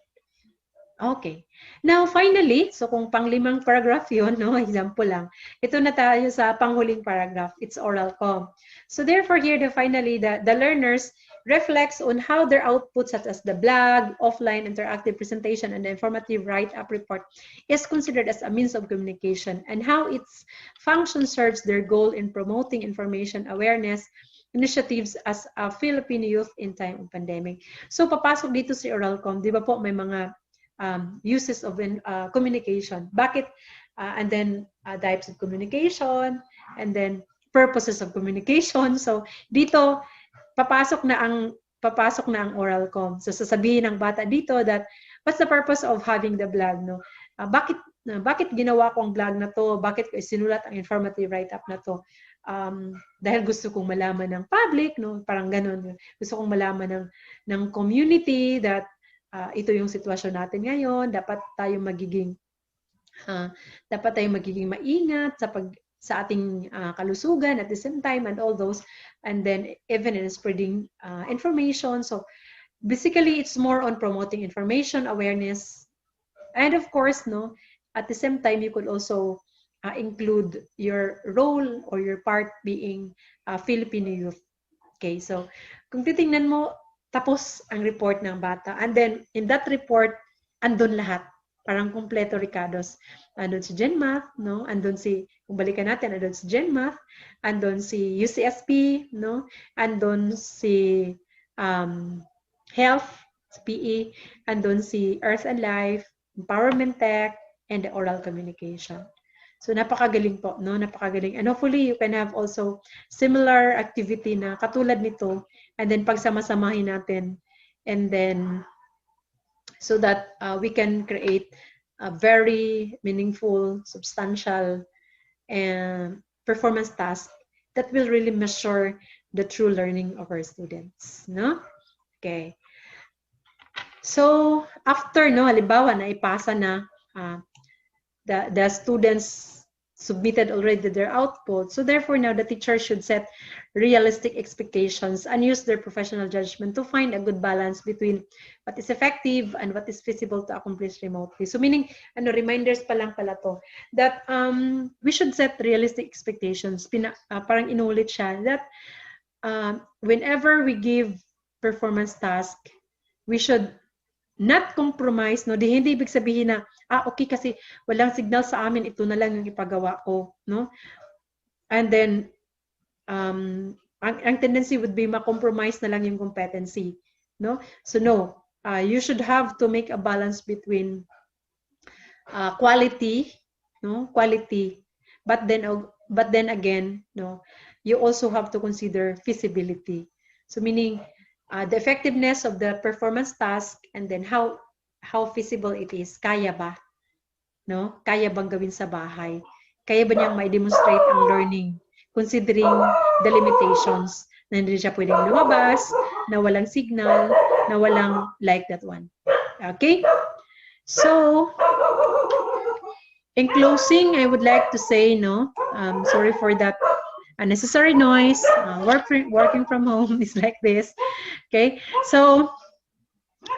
Okay. Now, finally, so kung pang-limang paragraph yun, no, example lang, ito na tayo sa panghuling paragraph, it's oral com. So therefore, here, finally, the learners reflects on how their output, such as the blog, offline interactive presentation, and the informative write-up report, is considered as a means of communication, and how its function serves their goal in promoting information awareness initiatives as a Filipino youth in time of pandemic. So, papasok dito si Oralcom, di ba po, may mga uses of communication. Bakit? And then types of communication, and then purposes of communication. So dito papasok na ang oral com. So sasabihin ng bata dito that what's the purpose of having the blog, no? Bakit ginawa ko ang blog na to? Bakit ko isinulat ang informative write-up na to? Dahil gusto kong malaman ng public, no? Parang ganun. Gusto kong malaman ng community that ito yung sitwasyon natin ngayon, dapat tayo magiging maingat sa ating kalusugan at the same time, and all those, and then even in spreading information. So basically it's more on promoting information awareness, and of course, no, at the same time you could also include your role or your part being Filipino youth. Okay, so kung titingnan mo, tapos ang report ng bata. And then, in that report, andun lahat. Parang kompleto, Ricardos. Andun si GenMath, no? Andun kung balikan natin, andun si GenMath, andun si UCSP, no? Andun si Health, PE, andun si Earth and Life, Empowerment Tech, and the Oral Communication. So, napakagaling po, no? Napakagaling. And hopefully, you can have also similar activity na katulad nito, and then pagsama-samahin natin, and then so that we can create a very meaningful, substantial, and performance task that will really measure the true learning of our students, no? Okay. So, after, no, halimbawa, na ipasa na the students submitted already their output. So therefore now the teacher should set realistic expectations and use their professional judgment to find a good balance between what is effective and what is feasible to accomplish remotely. So meaning, reminders pa lang pala to, that we should set realistic expectations. Parang inulit siya, that whenever we give performance task, we should not compromise, no? Hindi ibig sabihin na, okay, kasi walang signal sa amin, ito na lang yung ipagawa ko, no? And then, ang tendency would be ma-compromise na lang yung competency, no? So no, you should have to make a balance between quality, no? Quality, but then again, no, you also have to consider feasibility. So meaning, the effectiveness of the performance task, and then how feasible it is. Kaya ba? No? Kaya bang gawin sa bahay? Kaya ba niyang ma-demonstrate ang learning? Considering the limitations, na hindi siya pwedeng lumabas, na walang signal, na walang like that one. Okay? So, in closing, I would like to say, no, sorry for that unnecessary noise. Working from home is like this. Okay, so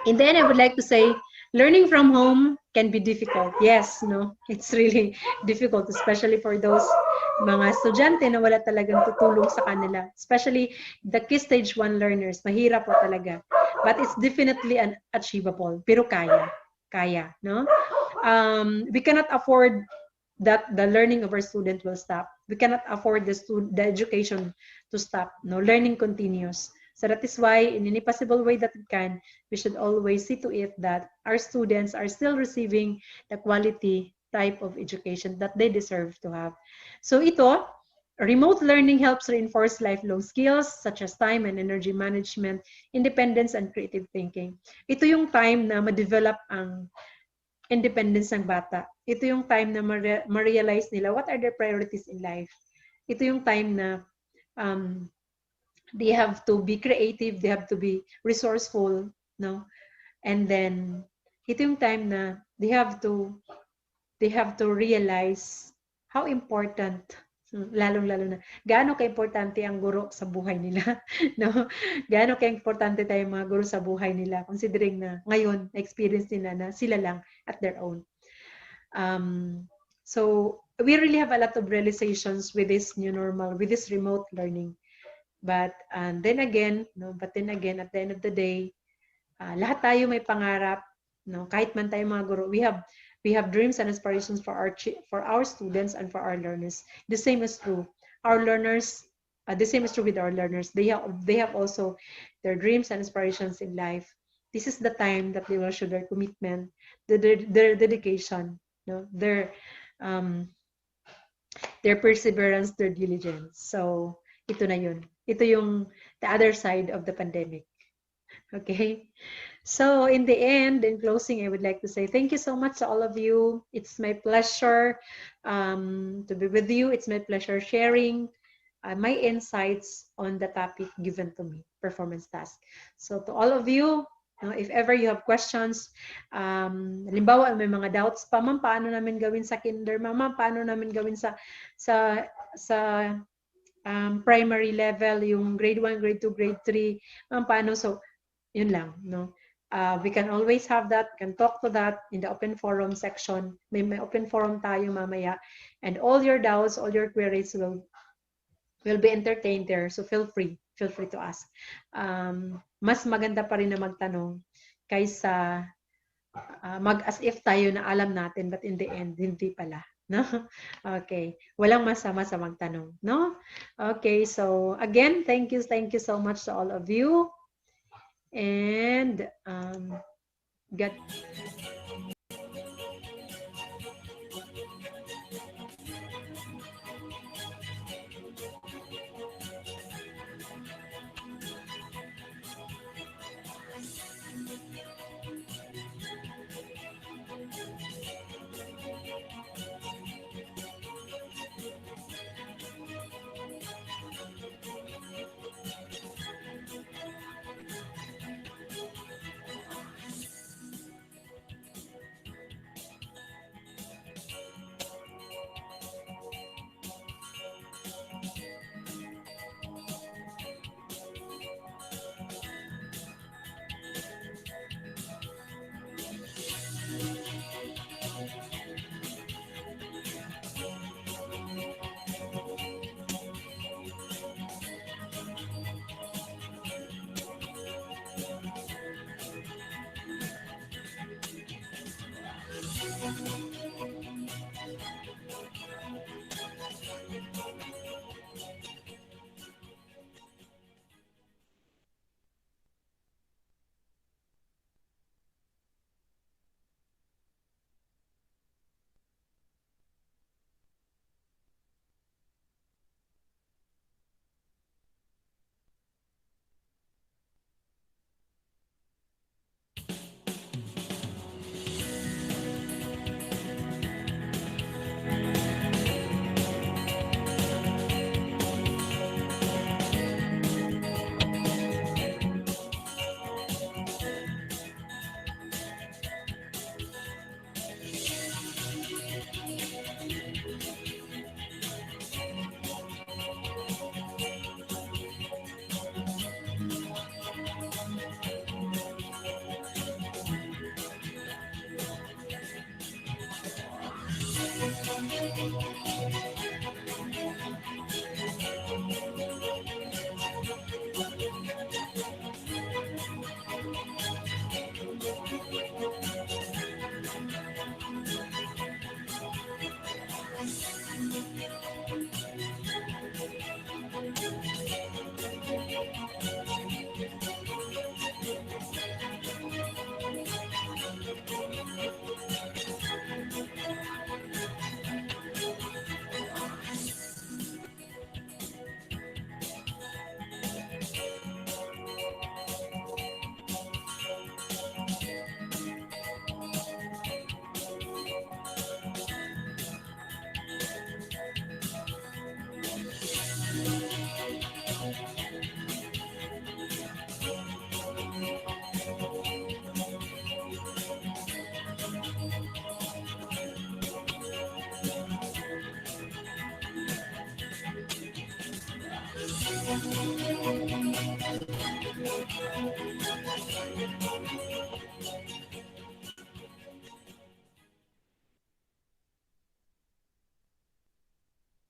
in the end, I would like to say learning from home can be difficult. Yes, no, it's really difficult, especially for those mga estudyante na wala talagang tutulong sa kanila. Especially the key stage 1 learners, mahirap po talaga. But it's definitely achievable. Pero kaya, no? We cannot afford that the learning of our student will stop. We cannot afford the education to stop. No, learning continues. So that is why, in any possible way that we can, we should always see to it that our students are still receiving the quality type of education that they deserve to have. So ito, remote learning helps reinforce lifelong skills such as time and energy management, independence, and creative thinking. Ito yung time na ma-develop ang independence ng bata. Ito yung time na ma-realize nila what are their priorities in life. Ito yung time na they have to be creative, they have to be resourceful, no? And then ito yung time na they have to realize how important, lalong-lalo na gaano ka-importante ang guro sa buhay nila, no? Gaano ka-importante tayong mga guro sa buhay nila, considering na ngayon experience nila na sila lang at their own. So we really have a lot of realizations with this new normal, with this remote learning. But then again, at the end of the day, lahat tayo may pangarap, no? Kahit man tayo mga guro, we have dreams and aspirations for our students and for our learners. The same is true. Our learners, the same is true with our learners. They have also their dreams and aspirations in life. This is the time that they will show their commitment, their dedication, no? Their perseverance, their diligence. So ito na yun. Ito yung the other side of the pandemic. Okay? So in the end, in closing, I would like to say thank you so much to all of you. It's my pleasure to be with you. It's my pleasure sharing my insights on the topic given to me, performance task. So to all of you, if ever you have questions, halimbawa may mga doubts pa, ma'am, paano namin gawin sa kinder, ma'am, paano namin gawin sa primary level, yung grade 1, grade 2, grade 3, paano? So, yun lang, no? We can always have that, can talk to that in the open forum section. May open forum tayo mamaya. And all your doubts, all your queries will be entertained there. So feel free to ask. Mas maganda pa rin na magtanong kaysa mag-as if tayo na alam natin, but in the end, hindi pala. No? Okay. Walang masama sa magtanong. No? Okay. So, again, thank you so much to all of you. And, God.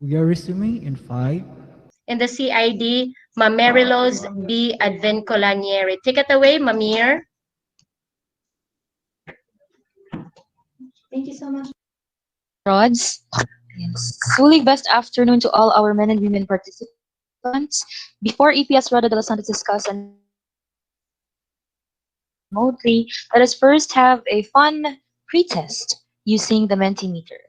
We are resuming in 5. In the CID, Mamerilos B. Advencolanieri. Take it away, Mamir. Thank you so much, Rods. Yes. Truly best afternoon to all our men and women participants. Before EPS Roda de los Santos discuss and remotely, let us first have a fun pretest using the Mentimeter.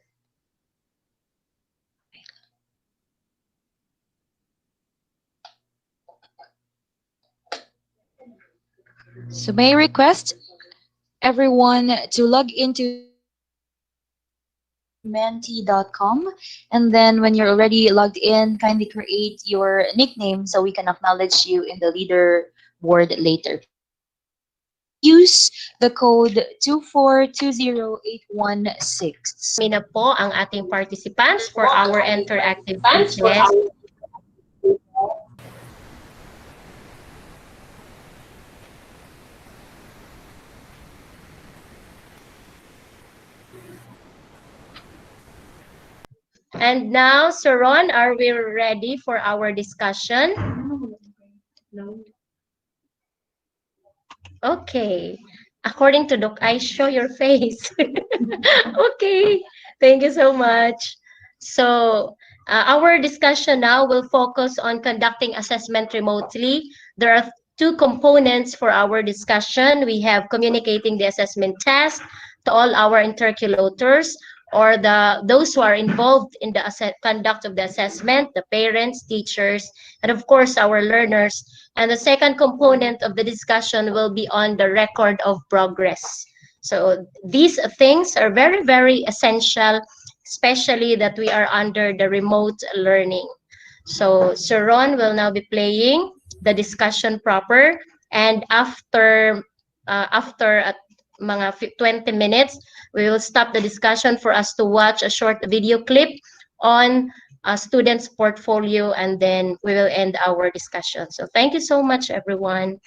So may I request everyone to log into menti.com, and then when you're already logged in, kindly create your nickname so we can acknowledge you in the leaderboard later. Use the code 2420816. Kami na po ang ating participants for our interactive quizzes. And now, Sir Ron, are we ready for our discussion? No. Okay. According to Doc, I show your face. Okay. Thank you so much. So, our discussion now will focus on conducting assessment remotely. There are two components for our discussion. We have communicating the assessment task to all our interlocutors, or those who are involved in the conduct of the assessment, the parents, teachers, and of course our learners. And the second component of the discussion will be on the record of progress. So these things are very, very essential, especially that we are under the remote learning. So Sir Ron will now be playing the discussion proper, and after mga 20 minutes, we will stop the discussion for us to watch a short video clip on a student's portfolio, and then we will end our discussion. So thank you so much, everyone.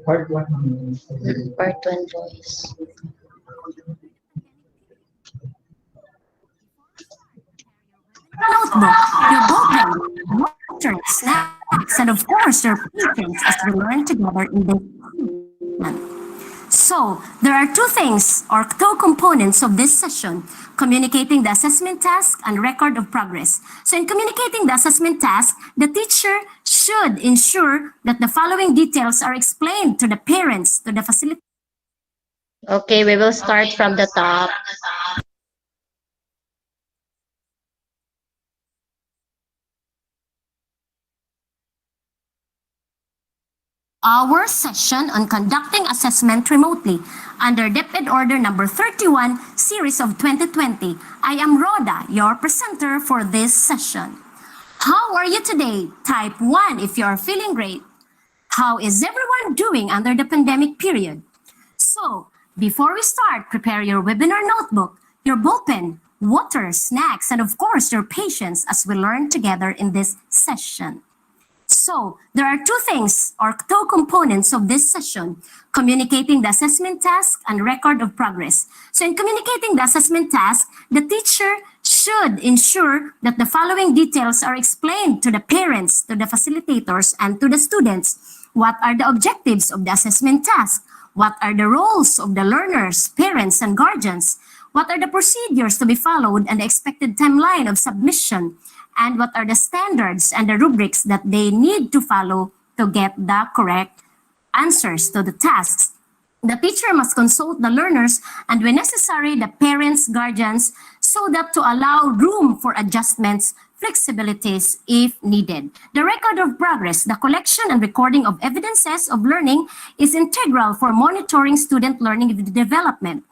Part 1. Part 1 voice. Notebook, your booklet, water, snacks, and of course your patience as we learn together in this. So, there are two things or two components of this session: communicating the assessment task and record of progress. So, in communicating the assessment task, the teacher should ensure that the following details are explained to the parents, to the facilitator. Okay, we will start from the top. Our session on conducting assessment remotely under DepEd Order number 31, series of 2020. I am Rhoda, your presenter for this session. How are you today? Type 1 if you are feeling great. How is everyone doing under the pandemic period? So, Before we start, prepare your webinar notebook, your ballpen, water, snacks, and of course, your patience as we learn together in this session. So, there are two things or two components of this session, communicating the assessment task and record of progress. So, in communicating the assessment task, the teacher should ensure that the following details are explained to the parents, to the facilitators, and to the students. What are the objectives of the assessment task? What are the roles of the learners, parents, and guardians? What are the procedures to be followed and the expected timeline of submission? And what are the standards and the rubrics that they need to follow to get the correct answers to the tasks? The teacher must consult the learners and when necessary, the parents, guardians, so that to allow room for adjustments, flexibilities if needed. The record of progress, the collection and recording of evidences of learning is integral for monitoring student learning development.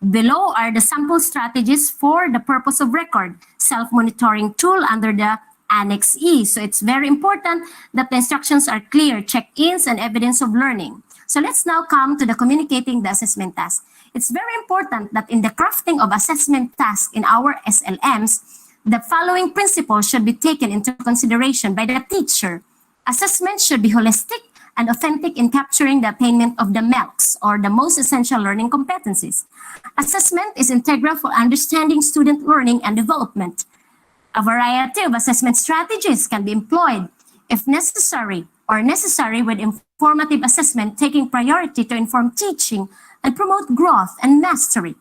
Below are the sample strategies for the purpose of record, self-monitoring tool under the Annex E. So it's very important that the instructions are clear, check-ins, and evidence of learning. So let's now come to the communicating the assessment task. It's very important that in the crafting of assessment tasks in our SLMs, the following principles should be taken into consideration by the teacher. Assessment should be holistic and authentic in capturing the attainment of the MELCs, or the most essential learning competencies. Assessment is integral for understanding student learning and development. A variety of assessment strategies can be employed if necessary with informative assessment taking priority to inform teaching and promote growth and mastery.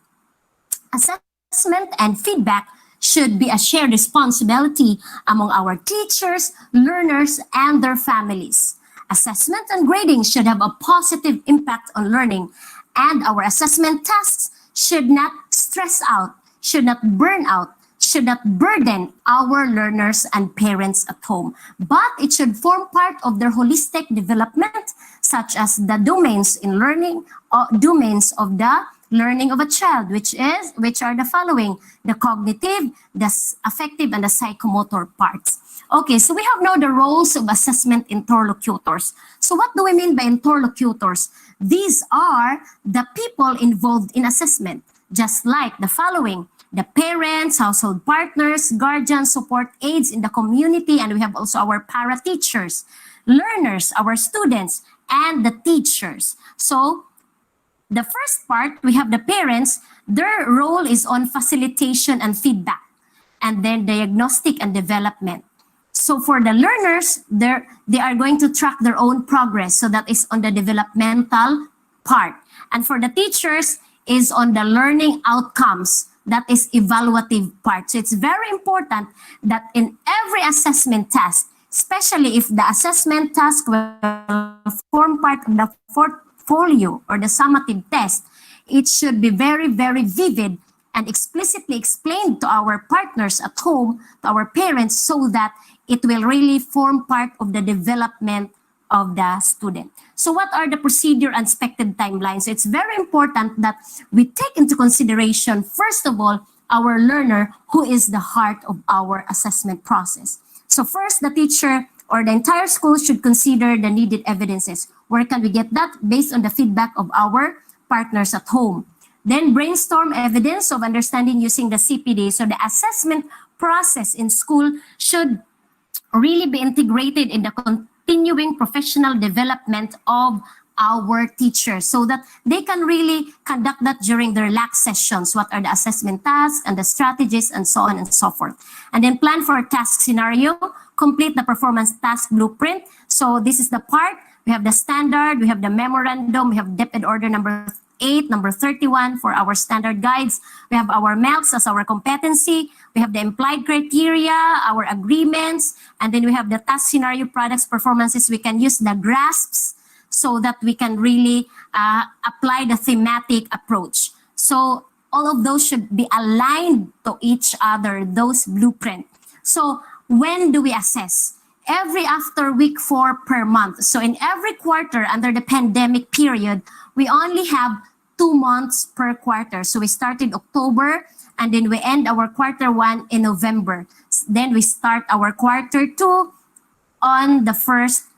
Assessment and feedback should be a shared responsibility among our teachers, learners, and their families. Assessment and grading should have a positive impact on learning, and our assessment tasks should not stress out, should not burn out, should not burden our learners and parents at home, but it should form part of their holistic development, such as the domains in learning, domains of the learning of a child, which are the following: the cognitive, the affective, and the psychomotor parts. Okay, so we have now the roles of assessment interlocutors. So what do we mean by interlocutors? These are the people involved in assessment, just like the following: the parents, household partners, guardians, support aides in the community, and we have also our para-teachers, learners, our students, and the teachers. So the first part, we have the parents. Their role is on facilitation and feedback, and then diagnostic and development. So for the learners, they are going to track their own progress. So that is on the developmental part. And for the teachers is on the learning outcomes. That is evaluative part. So it's very important that in every assessment task, especially if the assessment task will form part of the portfolio or the summative test, it should be very, very vivid and explicitly explained to our partners at home, to our parents, so that it will really form part of the development of the student. So what are the procedure and expected timelines? So it's very important that we take into consideration, first of all, our learner, who is the heart of our assessment process. So first, the teacher or the entire school should consider the needed evidences. Where can we get that? Based on the feedback of our partners at home. Then brainstorm evidence of understanding using the CPD. So the assessment process in school should really be integrated in the continuing professional development of our teachers so that they can really conduct that during their lax sessions. What are the assessment tasks and the strategies and so on and so forth. And then plan for a task scenario, complete the performance task blueprint. So this is the part. We have the standard, we have the memorandum, we have depth order number 8, number 31 for our standard guides. We have our MELCs as our competency. We have the implied criteria, our agreements, and then we have the task scenario products performances. We can use the grasps so that we can really apply the thematic approach. So all of those should be aligned to each other, those blueprint. So when do we assess? Every after week 4 per month. So in every quarter under the pandemic period, we only have 2 months per quarter. So we started October and then we end our quarter 1 in November. Then we start our quarter 2 on the first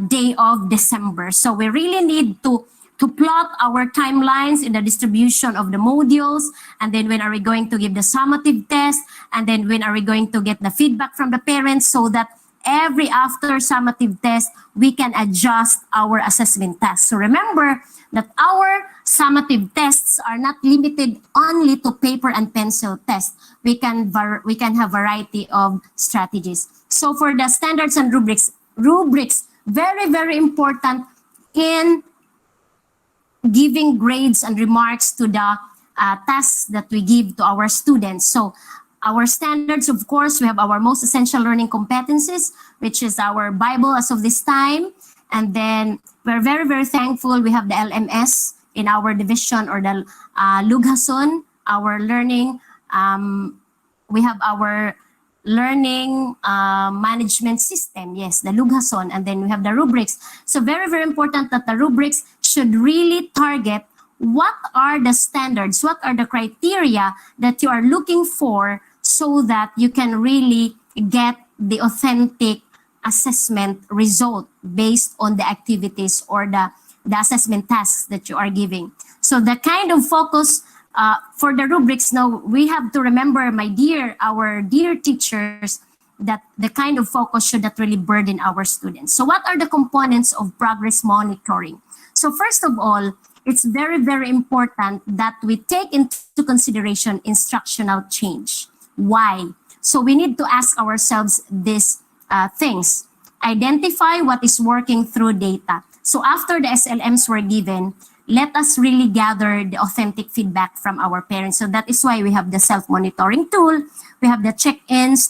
day of December. So we really need to to plot our timelines in the distribution of the modules, and then when are we going to give the summative test, and then when are we going to get the feedback from the parents, so that every after summative test, we can adjust our assessment tasks. So remember that our summative tests are not limited only to paper and pencil tests. We can have variety of strategies. So for the standards and rubrics, very, very important in giving grades and remarks to the tasks that we give to our students. So our standards, of course, we have our most essential learning competencies, which is our Bible as of this time. And then we're very, very thankful we have the LMS in our division, or the Lughason, our learning. We have our learning management system, yes, the Lughason, and then we have the rubrics. So very, very important that the rubrics should really target what are the standards, what are the criteria that you are looking for, so that you can really get the authentic assessment result based on the activities or the assessment tasks that you are giving. So the kind of focus for the rubrics, now we have to remember, our dear teachers, that the kind of focus should not really burden our students. So what are the components of progress monitoring? So first of all, it's very, very important that we take into consideration instructional change. Why? So we need to ask ourselves these things. Identify what is working through data. So after the SLMs were given, let us really gather the authentic feedback from our parents. So that is why we have the self-monitoring tool. We have the check-ins